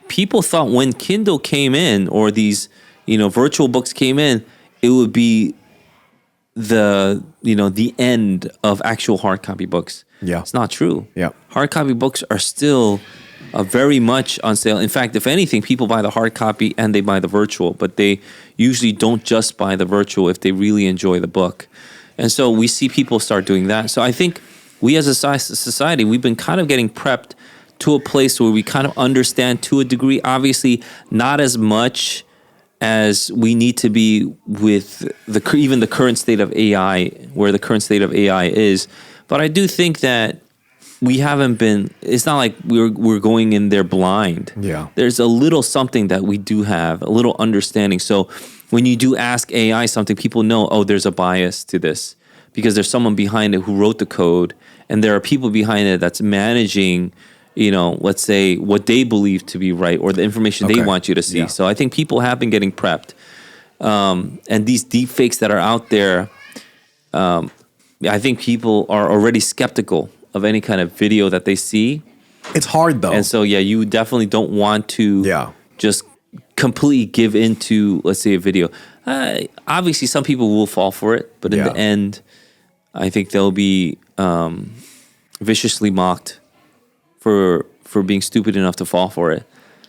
people thought when Kindle came in, or these, virtual books came in, it would be the end of actual hard copy books.
Yeah.
It's not true.
Yeah.
Hard copy books are still very much on sale. In fact, if anything, people buy the hard copy and they buy the virtual, but they usually don't just buy the virtual if they really enjoy the book. And so we see people start doing that. So I think we as a society, we've been kind of getting prepped to a place where we kind of understand to a degree, obviously not as much as we need to be with even the current state of AI, where the current state of AI is. But I do think that we haven't been, it's not like we're going in there blind.
Yeah.
There's a little something that we do have, a little understanding. So when you do ask AI something, people know, oh, there's a bias to this because there's someone behind it who wrote the code, and there are people behind it that's managing, let's say what they believe to be right, or the information they want you to see. Yeah. So I think people have been getting prepped. And these deep fakes that are out there, I think people are already skeptical of any kind of video that they see.
It's hard though.
And so, you definitely don't want to just completely give into, let's say, a video. Obviously, some people will fall for it, but in the end, I think they'll be viciously mocked for being stupid enough to fall for it.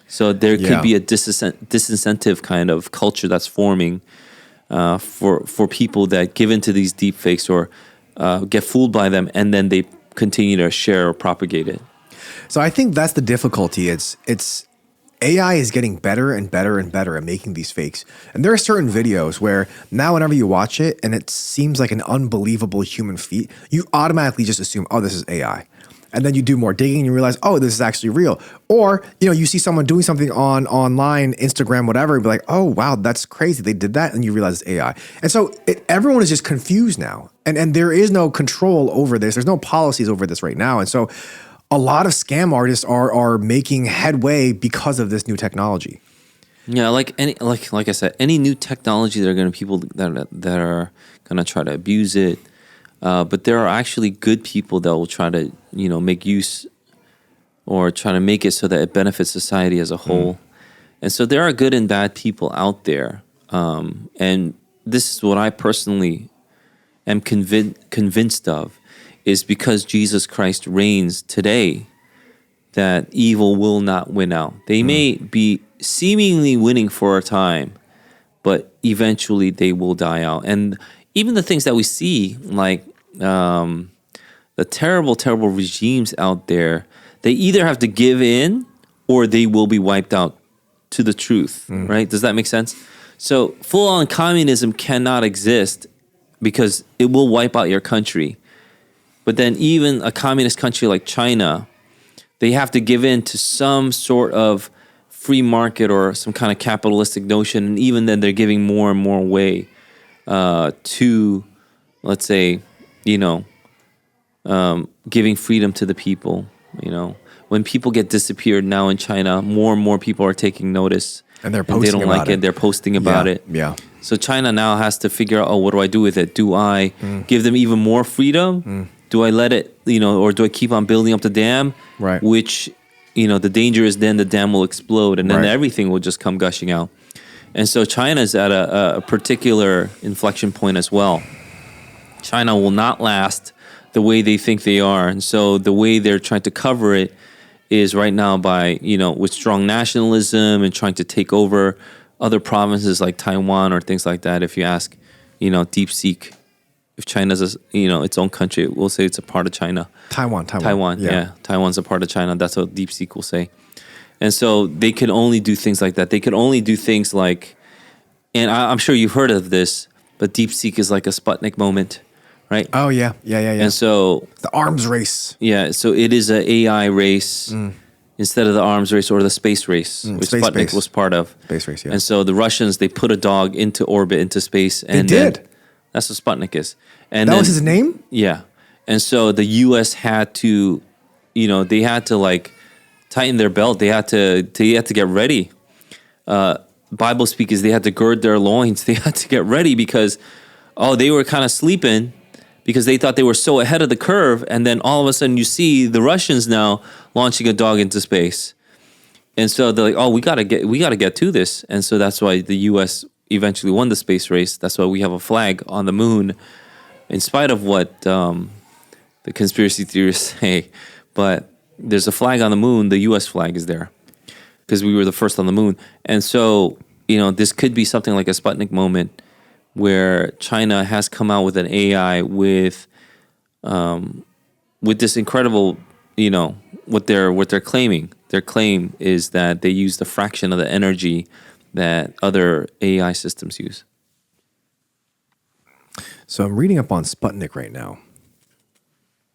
So there could be a disincentive kind of culture that's forming for people that give into these deep fakes or get fooled by them, and then they continue to share or propagate it.
So I think that's the difficulty. It's AI is getting better and better and better at making these fakes. And there are certain videos where now whenever you watch it and it seems like an unbelievable human feat, you automatically just assume, oh, this is AI. And then you do more digging and you realize, oh, this is actually real. Or, you see someone doing something online, Instagram, whatever, and be like, oh, wow, that's crazy. They did that. And you realize it's AI. And so everyone is just confused now. And there is no control over this. There's no policies over this right now. And so a lot of scam artists are making headway because of this new technology.
Yeah, like I said, any new technology, there are going to be people that are going to try to abuse it. But there are actually good people that will try to, make use or try to make it so that it benefits society as a whole. And so there are good and bad people out there. And this is what I personally am convinced of, is because Jesus Christ reigns today, that evil will not win out. They may be seemingly winning for a time, but eventually they will die out. And even the things that we see, like the terrible, terrible regimes out there, they either have to give in or they will be wiped out to the truth, right? Does that make sense? So full-on communism cannot exist because it will wipe out your country. But then even a communist country like China, they have to give in to some sort of free market or some kind of capitalistic notion. And even then they're giving more and more way to, let's say, giving freedom to the people. When people get disappeared now in China, more and more people are taking notice.
And they're posting
they don't
about
like it. They're posting about it.
Yeah.
So China now has to figure out, what do I do with it? Do I give them even more freedom? Do I let it, or do I keep on building up the dam?
Right.
Which, the danger is then the dam will explode and then everything will just come gushing out. And so China's at a particular inflection point as well. China will not last the way they think they are. And so the way they're trying to cover it is right now by, with strong nationalism and trying to take over other provinces like Taiwan or things like that. If you ask, DeepSeek, if China's, its own country, we'll say it's a part of China.
Taiwan.
Yeah. Taiwan's a part of China. That's what DeepSeek will say. And so they can only do things like that. They can only do things like, and I'm sure you've heard of this, but DeepSeek is like a Sputnik moment, right?
Oh, yeah.
And so
the arms race.
Yeah, so it is an AI race instead of the arms race or the space race, which Sputnik was part of.
Space race, yeah.
And so the Russians, they put a dog into orbit, into space. And
they did.
That's what Sputnik is. And
That was his name?
Yeah. And so the U.S. had to, they had to like tighten their belt. They had to get ready. Bible speakers, they had to gird their loins. They had to get ready because, they were kind of sleeping because they thought they were so ahead of the curve. And then all of a sudden you see the Russians now launching a dog into space. And so they're like, we gotta get to this. And so that's why the U.S. eventually won the space race. That's why we have a flag on the moon, in spite of what the conspiracy theorists say. But there's a flag on the moon. The U.S. flag is there because we were the first on the moon. And so, this could be something like a Sputnik moment where China has come out with an AI with this incredible, what they're claiming. Their claim is that they use a fraction of the energy that other AI systems use.
So I'm reading up on Sputnik right now.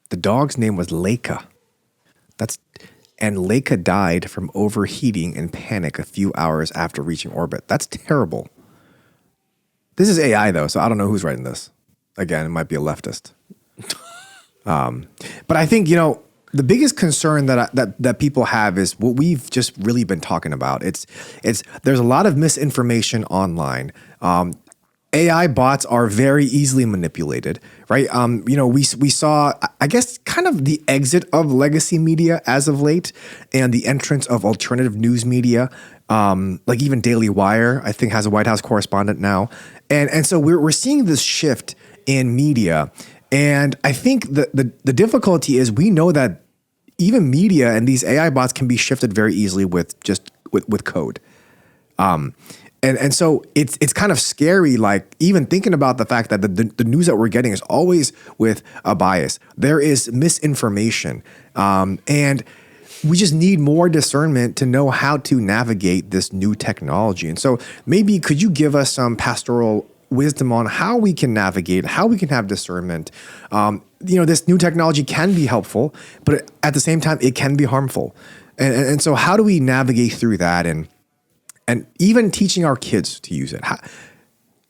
The dog's name was Leica. And Leica died from overheating and panic a few hours after reaching orbit. That's terrible. This is AI though, so I don't know who's writing this. Again, it might be a leftist. But I think, the biggest concern that people have is what we've just really been talking about. It's there's a lot of misinformation online. AI bots are very easily manipulated, right? We saw, I guess, kind of the exit of legacy media as of late, and the entrance of alternative news media, like even Daily Wire, I think, has a White House correspondent now, and so we're seeing this shift in media. And I think the difficulty is we know that even media and these AI bots can be shifted very easily with code. And so it's kind of scary, like even thinking about the fact that the news that we're getting is always with a bias. There is misinformation. And we just need more discernment to know how to navigate this new technology. And so maybe could you give us some pastoral wisdom on how we can navigate, how we can have discernment? This new technology can be helpful, but at the same time, it can be harmful. And so how do we navigate through that? And even teaching our kids to use it.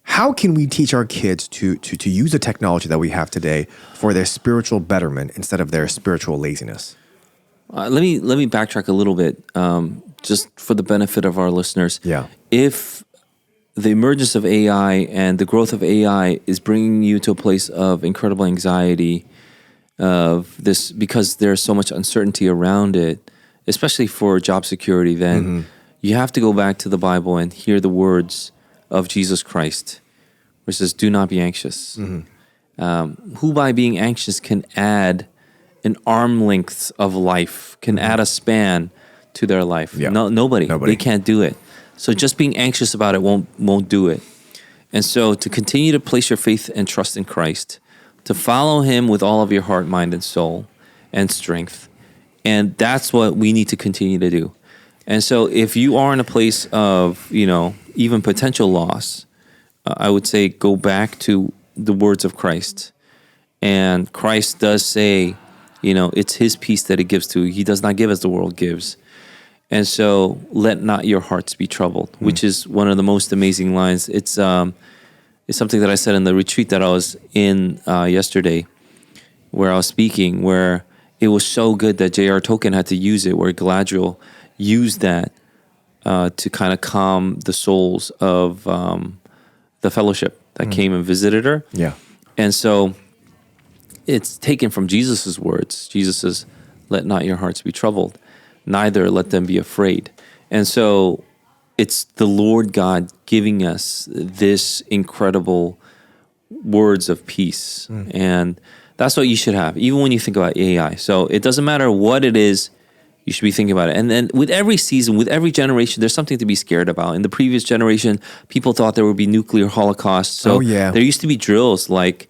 How can we teach our kids to use the technology that we have today for their spiritual betterment instead of their spiritual laziness?
Let me backtrack a little bit, just for the benefit of our listeners.
Yeah.
If the emergence of AI and the growth of AI is bringing you to a place of incredible anxiety of this because there's so much uncertainty around it, especially for job security, then you have to go back to the Bible and hear the words of Jesus Christ, where it says, "Do not be anxious." Who by being anxious can add an arm length of life, can add a span to their life?
Yeah.
No, nobody. They can't do it. So just being anxious about it won't do it. And so to continue to place your faith and trust in Christ, to follow him with all of your heart, mind, and soul and strength. And that's what we need to continue to do. And so if you are in a place of, even potential loss, I would say go back to the words of Christ. And Christ does say, it's his peace that he gives to you. He does not give as the world gives. And so let not your hearts be troubled, which is one of the most amazing lines. It's something that I said in the retreat that I was in yesterday, where I was speaking, where it was so good that J.R. Tolkien had to use it, where Galadriel used that to kind of calm the souls of the fellowship that came and visited her.
Yeah.
And so it's taken from Jesus' words. Jesus says, let not your hearts be troubled, neither let them be afraid. And so it's the Lord God giving us this incredible words of peace. And that's what you should have, even when you think about AI. So it doesn't matter what it is, you should be thinking about it. And then with every season, with every generation, there's something to be scared about. In the previous generation, people thought there would be nuclear holocaust. So there used to be drills like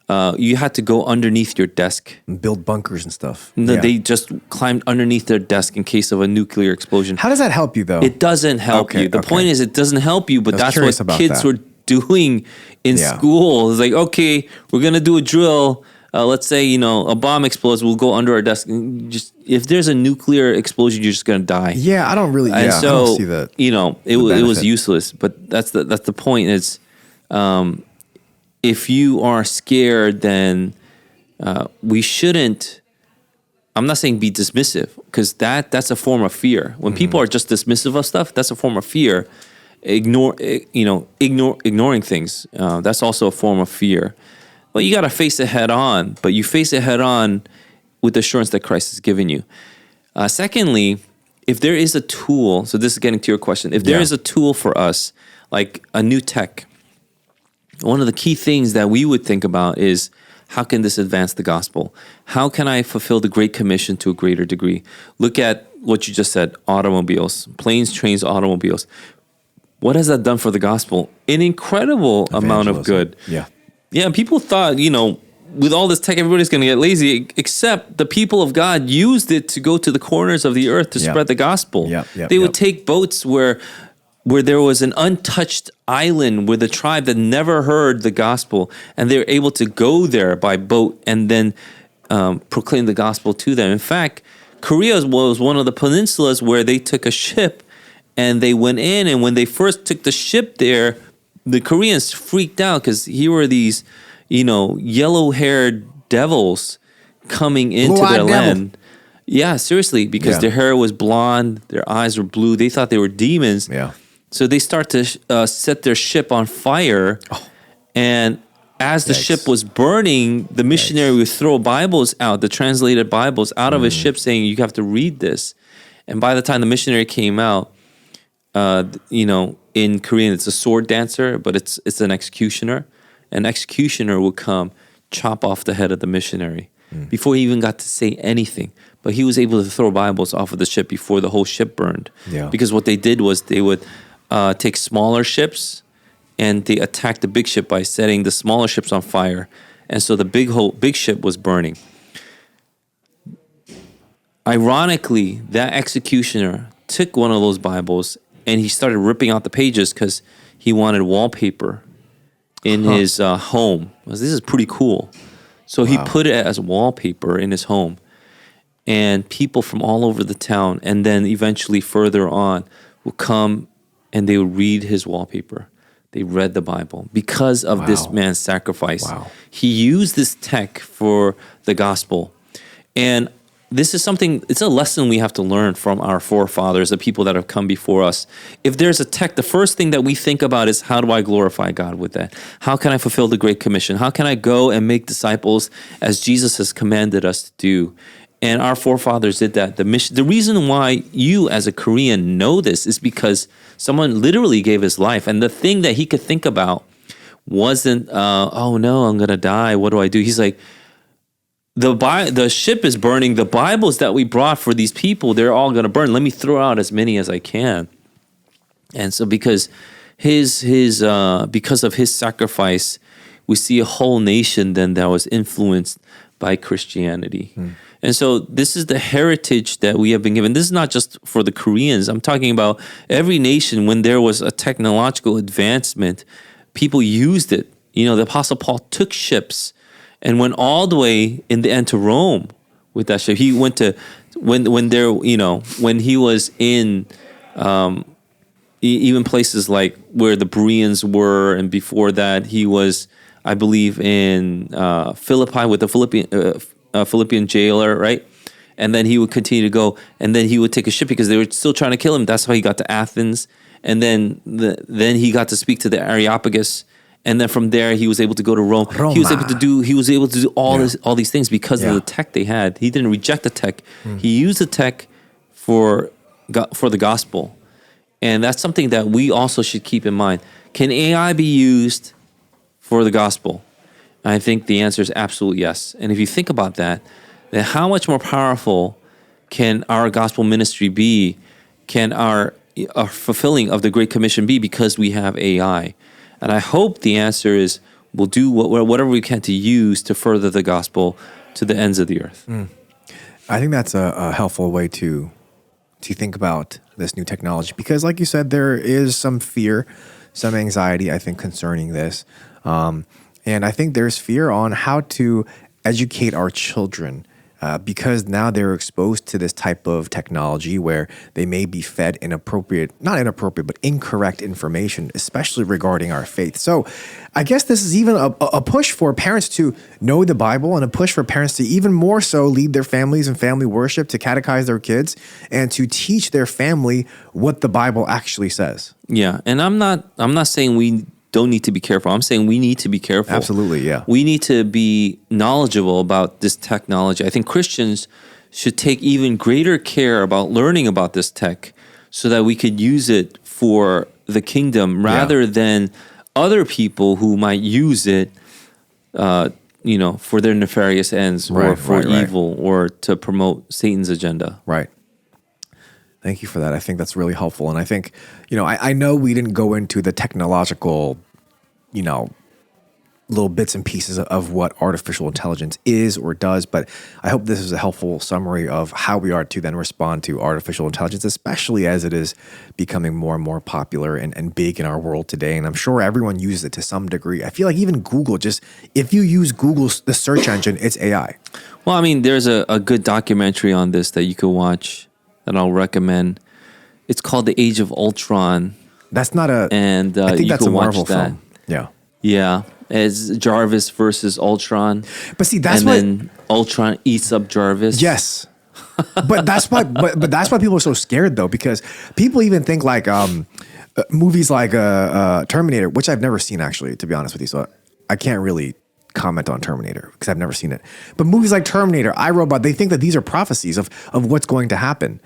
you had to go underneath your desk.
And build bunkers and stuff.
They just climbed underneath their desk in case of a nuclear explosion.
How does that help you, though?
It doesn't help you. The point is, it doesn't help you, but that's what kids were doing in school. It's like, okay, we're going to do a drill. Let's say, a bomb explodes, we'll go under our desk. Just if there's a nuclear explosion, you're just going to die.
Yeah, I don't really I don't see that.
It was useless, but that's the point. It's if you are scared, then we shouldn't. I'm not saying be dismissive, because that's a form of fear. When people are just dismissive of stuff, that's a form of fear. Ignoring things. That's also a form of fear. But you got to face it head on. But you face it head on with the assurance that Christ has given you. Secondly, if there is a tool, so this is getting to your question, if there is a tool for us, like a new tech, one of the key things that we would think about is, how can this advance the gospel? How can I fulfill the Great Commission to a greater degree? Look at what you just said, automobiles, planes, trains, automobiles. What has that done for the gospel? An incredible amount of good.
Yeah.
Yeah, people thought, with all this tech, everybody's going to get lazy, except the people of God used it to go to the corners of the earth to spread the gospel. They would take boats where there was an untouched island with a tribe that never heard the gospel, and they were able to go there by boat and then proclaim the gospel to them. In fact, Korea was one of the peninsulas where they took a ship and they went in, and when they first took the ship there, the Koreans freaked out because here were these, yellow-haired devils coming into their land. Yeah, seriously, because their hair was blonde, their eyes were blue. They thought they were demons.
Yeah.
So they start to set their ship on fire, and as the ship was burning, the missionary would throw Bibles out, the translated Bibles, out of his ship, saying, "You have to read this." And by the time the missionary came out, in Korean it's a sword dancer, but it's an executioner. An executioner would come, chop off the head of the missionary before he even got to say anything. But he was able to throw Bibles off of the ship before the whole ship burned.
Yeah.
Because what they did was they would take smaller ships and they attacked the big ship by setting the smaller ships on fire. And so the big ship was burning. Ironically, that executioner took one of those Bibles and he started ripping out the pages because he wanted wallpaper in his home. This is pretty cool. So he put it as wallpaper in his home. And people from all over the town, and then eventually further on, would come and they would read his wallpaper. They read the Bible because of this man's sacrifice.
Wow.
He used this tech for the gospel. And this is something, it's a lesson we have to learn from our forefathers, the people that have come before us. If there's a tech, the first thing that we think about is, how do I glorify God with that? How can I fulfill the Great Commission? How can I go and make disciples as Jesus has commanded us to do? And our forefathers did that. The reason why you as a Korean know this is because someone literally gave his life. And the thing that he could think about wasn't, oh no, I'm going to die. What do I do? He's like, the ship is burning. The Bibles that we brought for these people, they're all going to burn. Let me throw out as many as I can. And so because of his sacrifice, we see a whole nation then that was influenced by Christianity. And so this is the heritage that we have been given. This is not just for the Koreans. I'm talking about every nation. When there was a technological advancement, people used it. The Apostle Paul took ships and went all the way in the end to Rome with that ship. He went to when he was in even places like where the Bereans were, and before that he was, I believe, in Philippi with the Philippian jailer, right? And then he would continue to go, and then he would take a ship because they were still trying to kill him. That's how he got to Athens, and then he got to speak to the Areopagus. And then from there, he was able to go to Rome. He was able to do all these things because of the tech they had. He didn't reject the tech. He used the tech for the gospel. And that's something that we also should keep in mind. Can AI be used for the gospel? I think the answer is absolutely yes. And if you think about that, then how much more powerful can our gospel ministry be? Can our fulfilling of the Great Commission be because we have AI? And I hope the answer is we'll do whatever we can to use to further the gospel to the ends of the earth.
I think that's a helpful way to think about this new technology because, like you said, there is some fear, some anxiety, I think, concerning this. And I think there's fear on how to educate our children because now they're exposed to this type of technology where they may be fed not inappropriate, but incorrect information, especially regarding our faith. So I guess this is even a push for parents to know the Bible, and a push for parents to even more so lead their families in family worship, to catechize their kids, and to teach their family what the Bible actually says.
Yeah, and I'm not saying we don't need to be careful. I'm saying we need to be careful.
Absolutely, yeah.
We need to be knowledgeable about this technology. I think Christians should take even greater care about learning about this tech so that we could use it for the kingdom rather than other people who might use it for their nefarious ends or for evil or to promote Satan's agenda.
Right. Thank you for that. I think that's really helpful. And I think, I know we didn't go into the technological, little bits and pieces of what artificial intelligence is or does, but I hope this is a helpful summary of how we are to then respond to artificial intelligence, especially as it is becoming more and more popular and big in our world today. And I'm sure everyone uses it to some degree. I feel like even Google, if you use Google's the search engine, it's AI.
Well, I mean, there's a good documentary on this that you could watch that I'll recommend. It's called The Age of Ultron.
That's not a...
And
I think
you
that's
can
a Marvel
watch that.
film. Yeah.
Yeah. It's Jarvis versus Ultron.
But see, that's
then Ultron eats up Jarvis.
Yes. But that's why people are so scared, though, because people even think like movies like Terminator, which I've never seen, actually, to be honest with you. So I can't really comment on Terminator because I've never seen it. But movies like Terminator, iRobot, they think that these are prophecies of what's going to happen.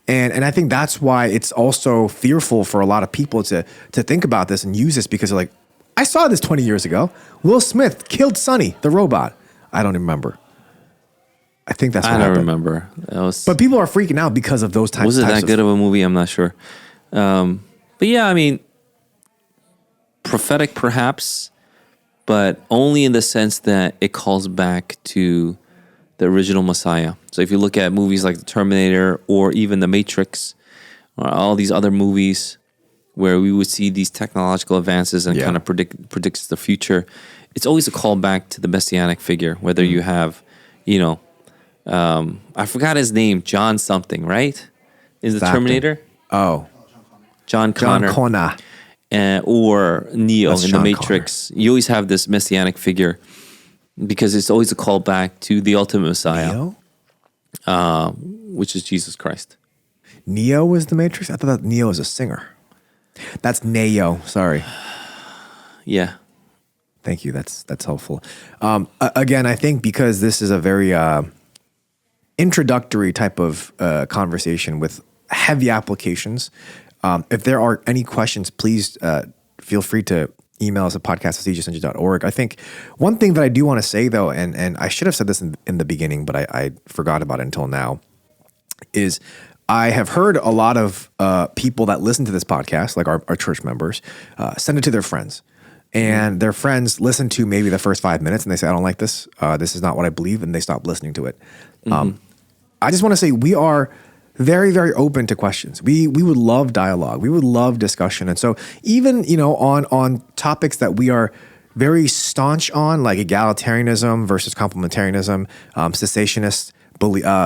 And I think that's why it's also fearful for a lot of people to think about this and use this, because they're like, I saw this 20 years ago. Will Smith killed Sonny, the robot. I don't remember. I think that's what happened.
I don't remember.
But people are freaking out because of those types of...
Was it that good of a movie? I'm not sure. But yeah, I mean, prophetic perhaps, but only in the sense that it calls back to the original Messiah. So if you look at movies like The Terminator or even The Matrix or all these other movies where we would see these technological advances and kind of predicts the future, it's always a call back to the messianic figure, whether you have, I forgot his name, John something, right? Is the Terminator?
Oh.
John Connor. Or Neo
That's
in
Sean
The Matrix. Connor. You always have this messianic figure because it's always a call back to the ultimate Messiah, which is Jesus Christ.
Neo was the Matrix? I thought that Neo was a singer. That's Neo. Sorry.
Yeah.
Thank you. That's helpful. Again, I think because this is a very introductory type of conversation with heavy applications, if there are any questions, please feel free to email us at podcast@cgsengine.org. I think one thing that I do want to say, though, and I should have said this in the beginning, but I forgot about it until now, is I have heard a lot of people that listen to this podcast, like our church members, send it to their friends. And their friends listen to maybe the first 5 minutes and they say, I don't like this. This is not what I believe. And they stop listening to it. I just want to say we are very, very open to questions. We would love dialogue. We would love discussion. And so even, on topics that we are very staunch on, like egalitarianism versus complementarianism, cessationist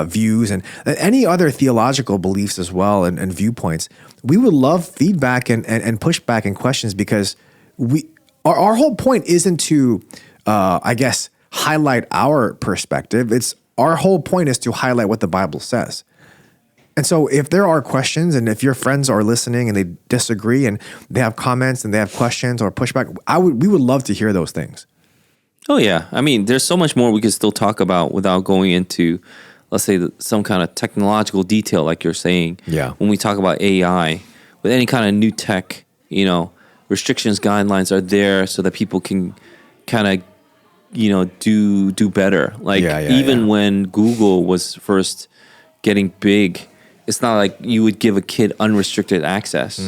views, and any other theological beliefs as well and viewpoints, we would love feedback and pushback and questions, because our whole point isn't to, highlight our perspective. It's our whole point is to highlight what the Bible says. And so if there are questions, and if your friends are listening and they disagree and they have comments and they have questions or pushback, we would love to hear those things.
Oh, yeah. I mean, there's so much more we could still talk about without going into, let's say, some kind of technological detail like you're saying.
Yeah.
When we talk about AI, with any kind of new tech, restrictions, guidelines are there so that people can kind of, do better. Like when Google was first getting big, it's not like you would give a kid unrestricted access.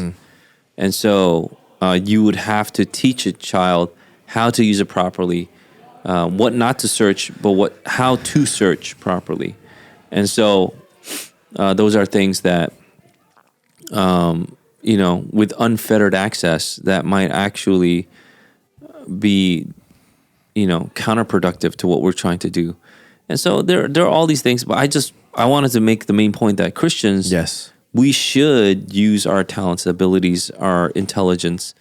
And so you would have to teach a child how to use it properly, what not to search, but how to search properly. And so those are things that, with unfettered access, that might actually be, counterproductive to what we're trying to do. And so there are all these things, but I wanted to make the main point that Christians,
Yes.
we should use our talents, abilities, our intelligence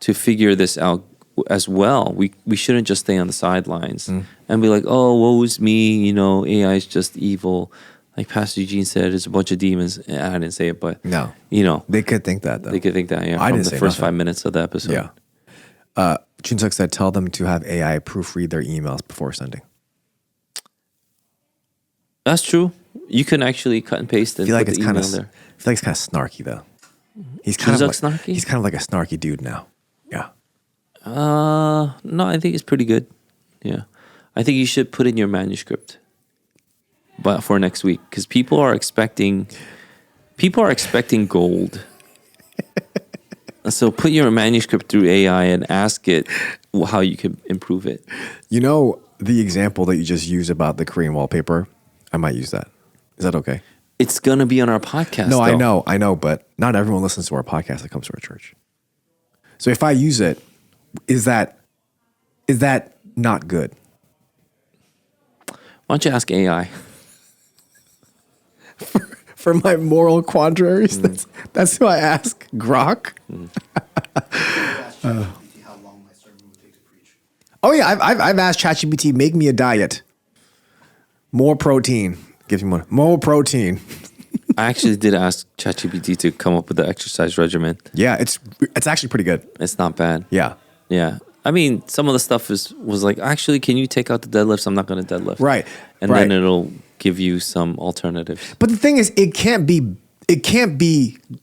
to figure this out as well. We shouldn't just stay on the sidelines and be like, oh, woe is me, AI is just evil. Like Pastor Eugene said, it's a bunch of demons. I didn't say it, but
No.
you
They could think that, though.
they could think that, yeah,
I
from
didn't
the
say
first
nothing.
5 minutes of the episode.
Yeah. Chunsuk said, tell them to have AI proofread their emails before sending.
That's true. You can actually cut and paste and
I feel like
put
it's
the
kind
email
of.
there.
I feel like it's kind of snarky though. He's kind of like
Chunsuk's snarky?
He's kind of like a snarky dude now. Yeah.
No, I think it's pretty good. Yeah. I think you should put in your manuscript but for next week because people are expecting gold. So put your manuscript through AI and ask it how you can improve it.
You know the example that you just used about the Korean wallpaper? I might use that. Is that okay?
It's going to be on our podcast.
No,
though.
I know, but not everyone listens to our podcast that comes to our church. So if I use it, is that not good?
Why don't you ask AI?
For my moral quandaries, that's who I ask. Grok.
How long my sermon would take to preach.
Oh yeah, I've asked ChatGPT, make me a diet. More protein. Give me more protein.
I actually did ask ChatGPT to come up with the exercise regimen.
Yeah, it's actually pretty good.
It's not bad.
Yeah.
Yeah. I mean, some of the stuff was like, actually, can you take out the deadlifts? I'm not going to deadlift.
Right.
And then it'll give you some alternatives.
But the thing is, it can't be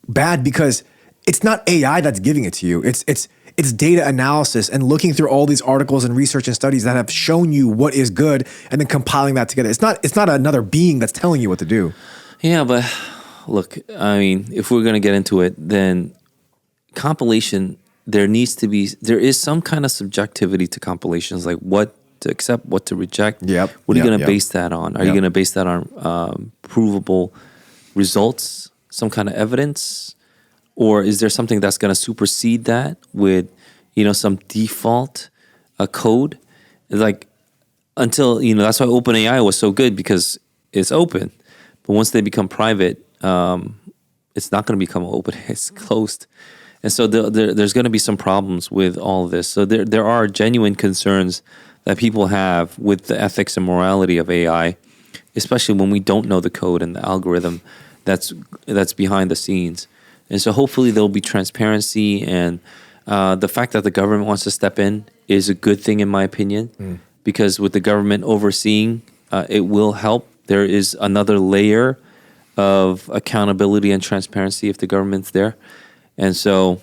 bad because it's not AI that's giving it to you. It's data analysis and looking through all these articles and research and studies that have shown you what is good and then compiling that together. It's not another being that's telling you what to do.
Yeah, but look, I mean, if we're going to get into it, then compilation, there is some kind of subjectivity to compilations, like what to accept, what to reject.
Yep.
What are you going to
Yep.
base that on? Are you going to base that on provable results, some kind of evidence? Or is there something that's going to supersede that with, some default code? Like until, that's why OpenAI was so good because it's open. But once they become private, it's not going to become open. It's closed. And so there's going to be some problems with all of this. So there are genuine concerns that people have with the ethics and morality of AI, especially when we don't know the code and the algorithm that's behind the scenes. And so hopefully there'll be transparency, and the fact that the government wants to step in is a good thing in my opinion, because with the government overseeing, it will help. There is another layer of accountability and transparency if the government's there. And so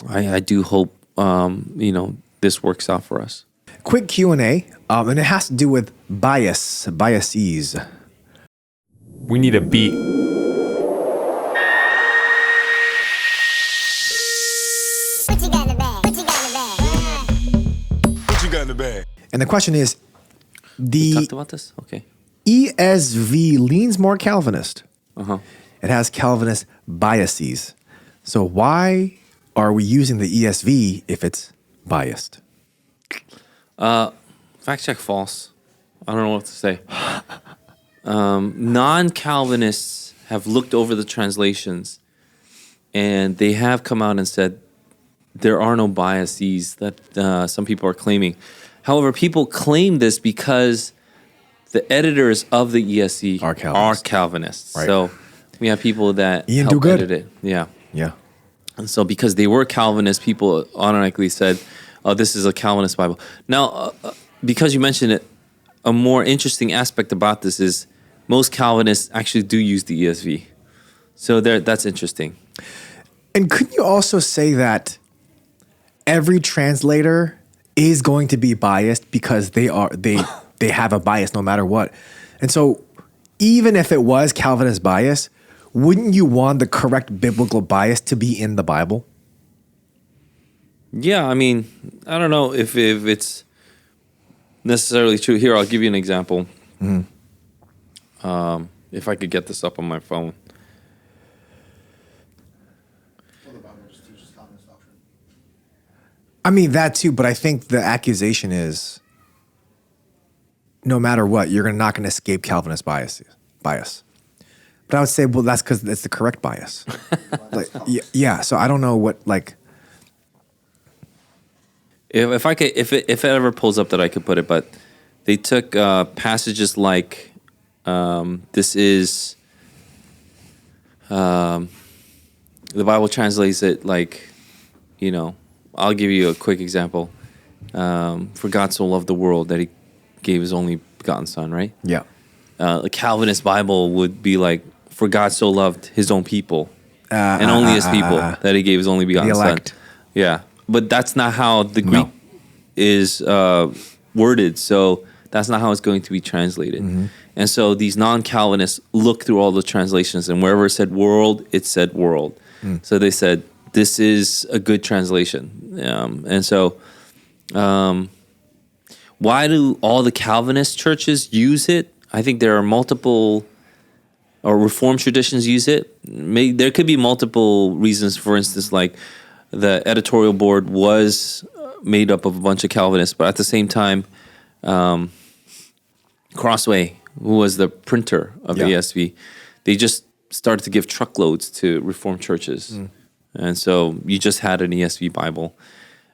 I do hope, this works out for us.
Quick Q&A, and it has to do with biases.
We need a beat.
What you got in the bag? What you got in the bag?
What you got in the bag?
And the question is,
We
the
talked about this? Okay.
ESV leans more Calvinist.
Uh-huh.
It has Calvinist biases. So why are we using the ESV if it's biased?
Fact check false. I don't know what to say. Non-Calvinists have looked over the translations, and they have come out and said there are no biases that some people are claiming. However, people claim this because the editors of the ESV
Are Calvinists.
Calvinists.
Right.
So we have people that
Ian
help
Duguid.
edit it. Yeah.
Yeah.
And so because they were Calvinists, people automatically said, oh, this is a Calvinist Bible. Now, because you mentioned it, a more interesting aspect about this is most Calvinists actually do use the ESV. So that's interesting.
And couldn't you also say that every translator is going to be biased because they have a bias no matter what? And so even if it was Calvinist bias, wouldn't you want the correct biblical bias to be in the Bible?
Yeah, I mean, I don't know if it's necessarily true. Here, I'll give you an example. If I could get this up on my phone.
Well, the Bible just teaches Calvinist doctrine.
I mean, that too, but I think the accusation is no matter what, you're not going to escape Calvinist bias. But I would say, well, that's because it's the correct bias. Like, yeah. So I don't know what like.
If I could, if it ever pulls up that I could put it, but they took passages like this is the Bible translates it like, you know, I'll give you a quick example. For God so loved the world that he gave his only begotten son, right?
Yeah.
The Calvinist Bible would be like, for God so loved his own people and only his people that he gave his only begotten son. Yeah. But that's not how the Greek is worded. So that's not how it's going to be translated.
Mm-hmm.
And so these non-Calvinists look through all the translations, and wherever it said world, it said world. So they said, this is a good translation. And so why do all the Calvinist churches use it? I think there are multiple, or Reformed traditions use it. There could be multiple reasons. For instance, like the editorial board was made up of a bunch of Calvinists, but at the same time, Crossway, who was the printer of the ESV, they just started to give truckloads to Reformed churches. And so you just had an ESV Bible.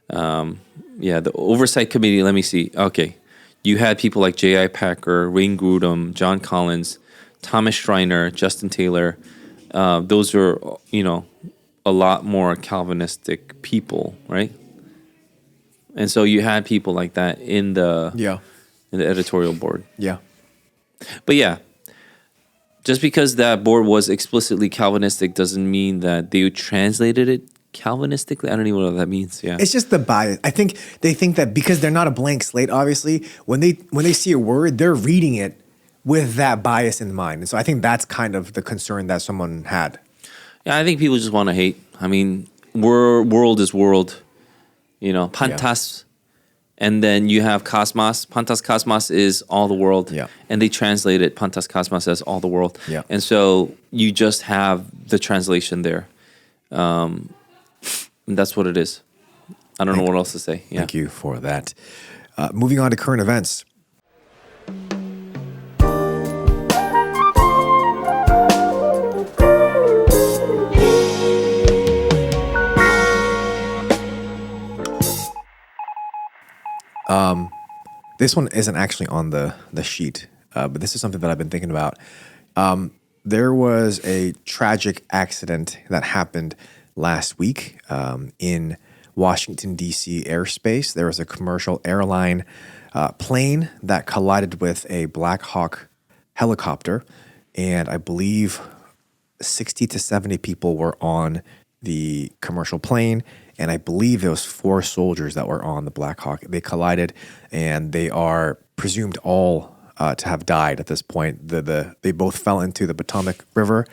The oversight committee, let me see. Okay. You had people like J.I. Packer, Wayne Grudem, John Collins, Thomas Schreiner, Justin Taylor. Those are, you know, a lot more Calvinistic people, right? And so you had people like that in the editorial board.
Yeah.
But yeah, just because that board was explicitly Calvinistic doesn't mean that they translated it Calvinistically. I don't even know what that means. Yeah,
It's just the bias. I think they think that because they're not a blank slate, obviously, when they see a word, they're reading it with that bias in mind. And so I think that's kind of the concern that someone had.
Yeah, I think people just want to hate. I mean, world is world, you know, pantas, and then you have cosmos. Pantas cosmos is all the world, and they translate it pantas cosmos as all the world.
Yeah.
And so you just have the translation there. And that's what it is. I don't know what else to say. Yeah.
Thank you for that. Moving on to current events. This one isn't actually on the sheet, but this is something that I've been thinking about. There was a tragic accident that happened last week in Washington, D.C. airspace. There was a commercial airline plane that collided with a Black Hawk helicopter, and I believe 60 to 70 people were on the commercial plane, and I believe there was 4 soldiers that were on the Black Hawk. They collided, and they are presumed all to have died at this point. They both fell into the Potomac River,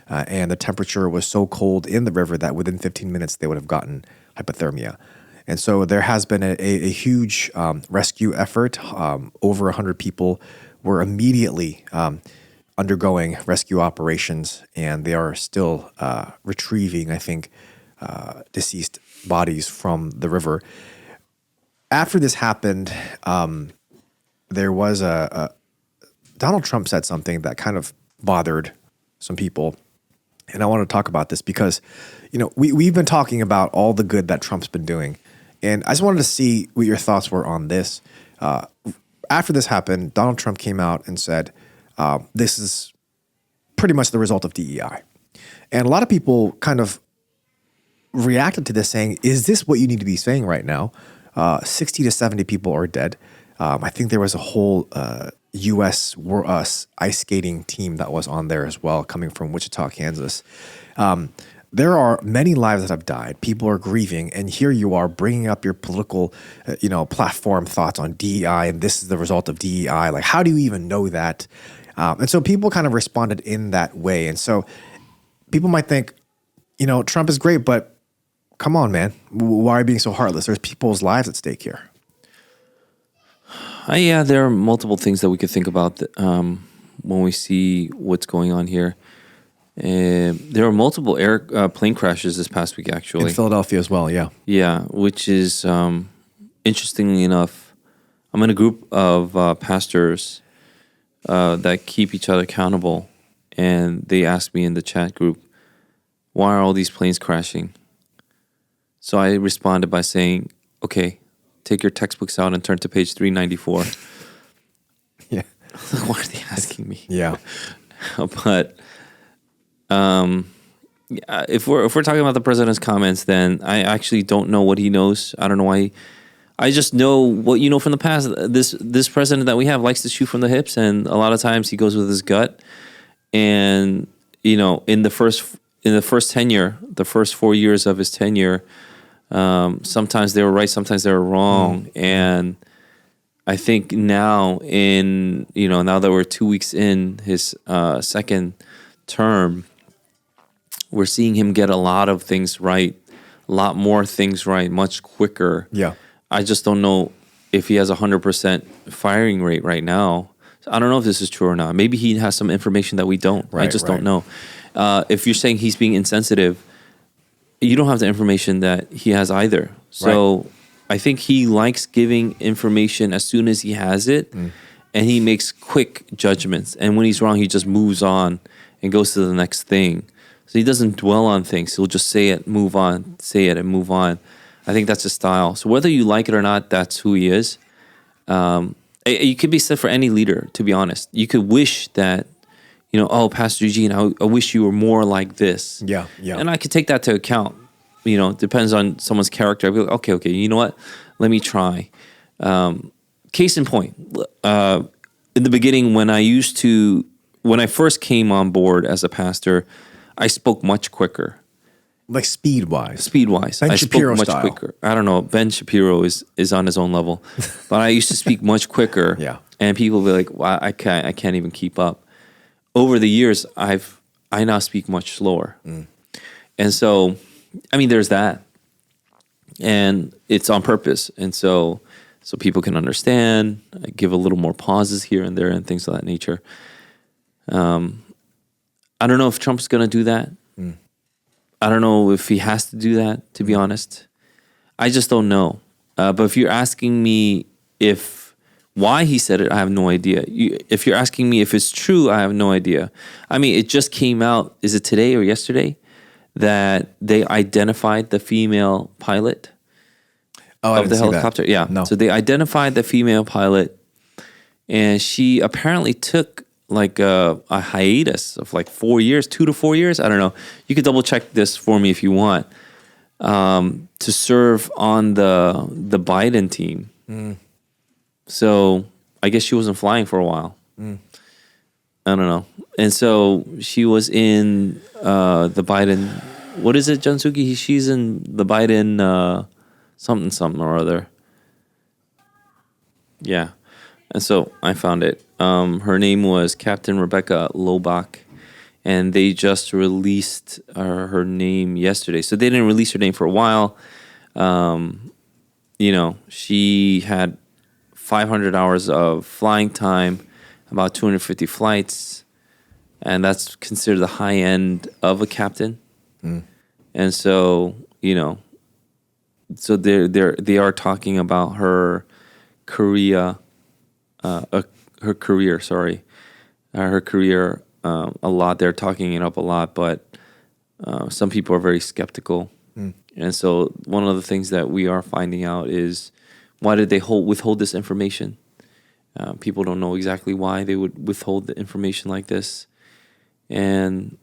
and the temperature was so cold in the river that within 15 minutes they would have gotten hypothermia. And so there has been a huge rescue effort. Over 100 people were immediately undergoing rescue operations, and they are still retrieving, I think, deceased bodies from the river. After this happened, there was Donald Trump said something that kind of bothered some people. And I want to talk about this because, you know, we've been talking about all the good that Trump's been doing. And I just wanted to see what your thoughts were on this. After this happened, Donald Trump came out and said, this is pretty much the result of DEI. And a lot of people kind of reacted to this saying, is this what you need to be saying right now? 60 to 70 people are dead. I think there was a whole U.S. ice skating team that was on there as well, coming from Wichita, Kansas. There are many lives that have died. People are grieving, and here you are bringing up your political, platform thoughts on DEI, and this is the result of DEI. Like, how do you even know that? And so people kind of responded in that way. And so people might think, Trump is great, but come on, man. Why are you being so heartless? There's people's lives at stake here.
Yeah, there are multiple things that we could think about when we see what's going on here. There are multiple plane crashes this past week, actually.
In Philadelphia as well, yeah.
Yeah, which is, interestingly enough, I'm in a group of pastors that keep each other accountable, and they asked me in the chat group, "Why are all these planes crashing?" So I responded by saying, "Okay, take your textbooks out and turn to page 394."
Yeah.
Why are they asking me?
Yeah.
But if we're talking about the president's comments, then I actually don't know what he knows. I don't know why. I just know what you know from the past. This president that we have likes to shoot from the hips, and a lot of times he goes with his gut. And in the first tenure, the first 4 years of his tenure, sometimes they were right, sometimes they were wrong, and I think now now that we're 2 weeks in his second term, we're seeing him get a lot of things right, a lot more things right, much quicker.
Yeah.
I just don't know if he has 100% firing rate right now. I don't know if this is true or not. Maybe he has some information that we don't. I
Right,
just
right.
don't know. If you're saying he's being insensitive, you don't have the information that he has either. So I think he likes giving information as soon as he has it, and he makes quick judgments. And when he's wrong, he just moves on and goes to the next thing. So he doesn't dwell on things. He'll just say it, move on, say it, and move on. I think that's his style. So whether you like it or not, that's who he is. It could be said for any leader, to be honest. You could wish that, oh, Pastor Eugene, I wish you were more like this.
Yeah, yeah.
And I could take that to account. Depends on someone's character. I'd be like, okay, you know what? Let me try. Case in point, in the beginning, when I first came on board as a pastor, I spoke much quicker.
Like speed-wise.
Speed-wise,
Ben
I
Shapiro
spoke much
style.
quicker. I don't know. Ben Shapiro is on his own level, but I used to speak much quicker.
Yeah.
And people will be like, "Wow, I can't even keep up." Over the years, I now speak much slower, and so, there's that, and it's on purpose, and so people can understand. I give a little more pauses here and there and things of that nature. I don't know if Trump's going to do that. I don't know if he has to do that, to be honest. I just don't know. But if you're asking me why he said it, I have no idea. If you're asking me if it's true, I have no idea. It just came out, is it today or yesterday, that they identified the female pilot
Oh, I
of
didn't
the
see that.
helicopter. Yeah.
No.
So they identified the female pilot, and she apparently took like a hiatus of like 4 years, 2 to 4 years. I don't know. You could double check this for me if you want. To serve on the Biden team. So I guess she wasn't flying for a while. I don't know. And so she was in the Biden. What is it, Junsuki? She's in the Biden something or other. Yeah. And so I found it. Her name was Captain Rebecca Lobach, and they just released her name yesterday. So they didn't release her name for a while. She had 500 hours of flying time, about 250 flights, and that's considered the high end of a captain. And so, so they are talking about her career. Her career a lot. They're talking it up a lot, but some people are very skeptical. And so one of the things that we are finding out is, why did they withhold this information? People don't know exactly why they would withhold the information like this. And,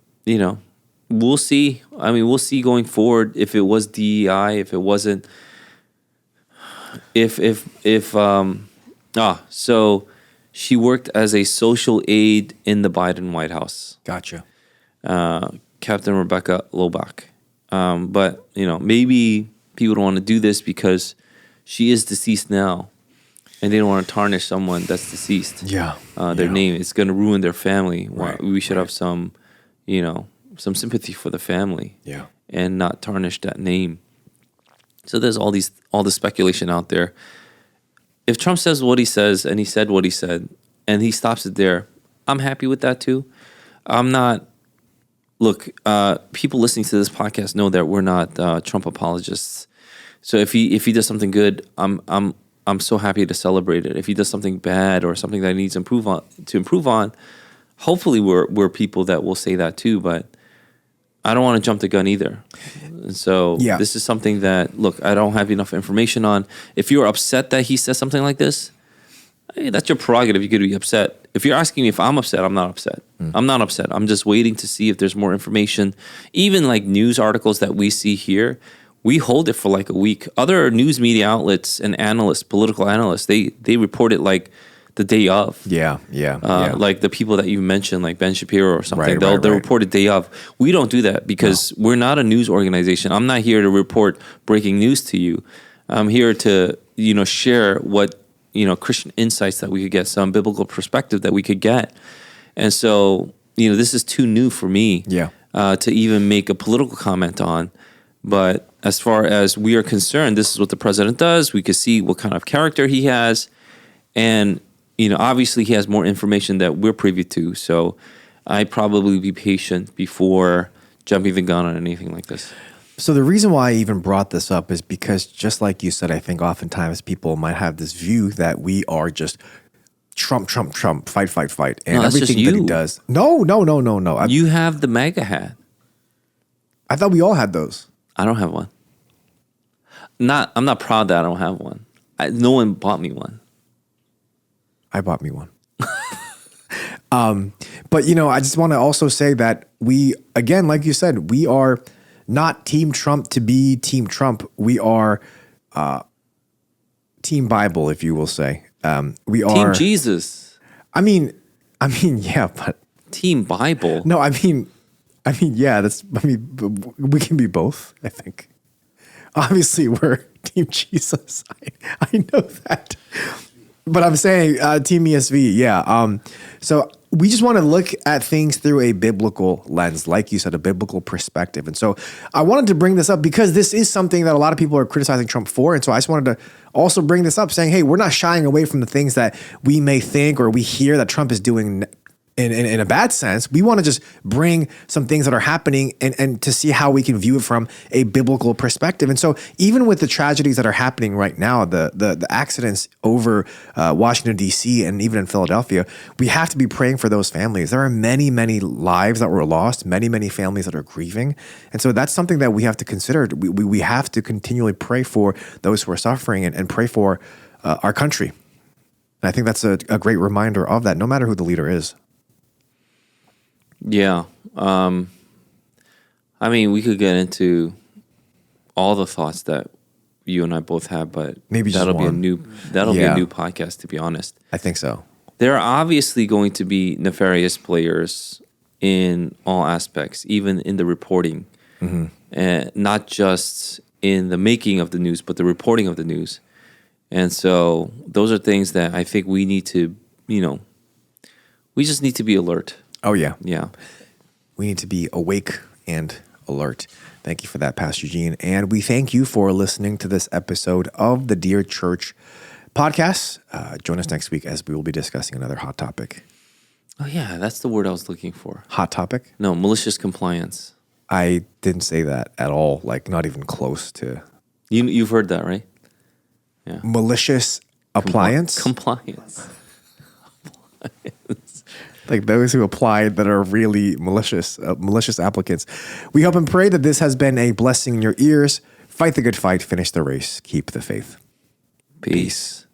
we'll see. We'll see going forward if it was DEI, if it wasn't. So she worked as a social aide in the Biden White House.
Gotcha.
Captain Rebecca Lobach. But, maybe people don't want to do this because she is deceased now, and they don't want to tarnish someone that's deceased.
Yeah.
Their name. It's going to ruin their family.
Right,
We should have some, some sympathy for the family.
Yeah.
And not tarnish that name. So there's all the speculation out there. If Trump says what he says, and he said what he said, and he stops it there, I'm happy with that too. I'm not. Look, people listening to this podcast know that we're not Trump apologists. So if he does something good, I'm I'm so happy to celebrate it. If he does something bad or something that he needs to improve on, hopefully we're people that will say that too. But I don't want to jump the gun either. And so this is something that, look, I don't have enough information on. If you're upset that he says something like this, hey, that's your prerogative. You could be upset. If you're asking me if I'm upset, I'm not upset. I'm not upset. I'm just waiting to see if there's more information. Even like news articles that we see here, we hold it for like a week. Other news media outlets and analysts, political analysts, they report it like the day of.
Yeah.
Like the people that you mentioned, like Ben Shapiro or something,
Right,
they'll report it day of. We don't do that because we're not a news organization. I'm not here to report breaking news to you. I'm here to, share what, Christian insights that we could get, some biblical perspective that we could get. And so, this is too new for me to even make a political comment on. But as far as we are concerned, this is what the president does. We could see what kind of character he has. And, obviously he has more information that we're privy to. So I'd probably be patient before jumping the gun on anything like this.
So the reason why I even brought this up is because, just like you said, I think oftentimes people might have this view that we are just Trump, fight, and
that's
everything
just
that he
you.
does. No.
You have the MAGA hat.
I thought we all had those.
I don't have one. I'm not proud that I don't have one. No one bought me one.
I bought me one. But, I just want to also say that we, again, like you said, we are not Team Trump to be Team Trump. We are Team Bible, if you will say. We are
Team Jesus.
I mean, yeah, but
Team Bible.
no, yeah, we can be both, I think. Obviously, we're Team Jesus. I know that. But I'm saying Team ESV, yeah. So we just want to look at things through a biblical lens, like you said, a biblical perspective. And so I wanted to bring this up because this is something that a lot of people are criticizing Trump for. And so I just wanted to also bring this up saying, hey, we're not shying away from the things that we may think or we hear that Trump is doing in a bad sense. We want to just bring some things that are happening and to see how we can view it from a biblical perspective. And so even with the tragedies that are happening right now, the accidents over Washington, D.C. and even in Philadelphia, we have to be praying for those families. There are many, many lives that were lost, many, many families that are grieving. And so that's something that we have to consider. We have to continually pray for those who are suffering and pray for our country. And I think that's a great reminder of that, no matter who the leader is.
Yeah. We could get into all the thoughts that you and I both have, but
maybe just
that'll be a
one.
new podcast, to be honest.
I think so.
There are obviously going to be nefarious players in all aspects, even in the reporting, and not just in the making of the news, but the reporting of the news. And so those are things that I think we need to, we just need to be alert.
Oh, yeah.
Yeah.
We need to be awake and alert. Thank you for that, Pastor Gene. And we thank you for listening to this episode of the Dear Church podcast. Join us next week as we will be discussing another hot topic.
Oh, yeah. That's the word I was looking for.
Hot topic?
No, malicious compliance.
I didn't say that at all, like not even close to.
You've heard that, right? Yeah.
Malicious appliance?
Compliance.
Like those who applied that are really malicious applicants. We hope and pray that this has been a blessing in your ears. Fight the good fight, finish the race, keep the faith.
Peace.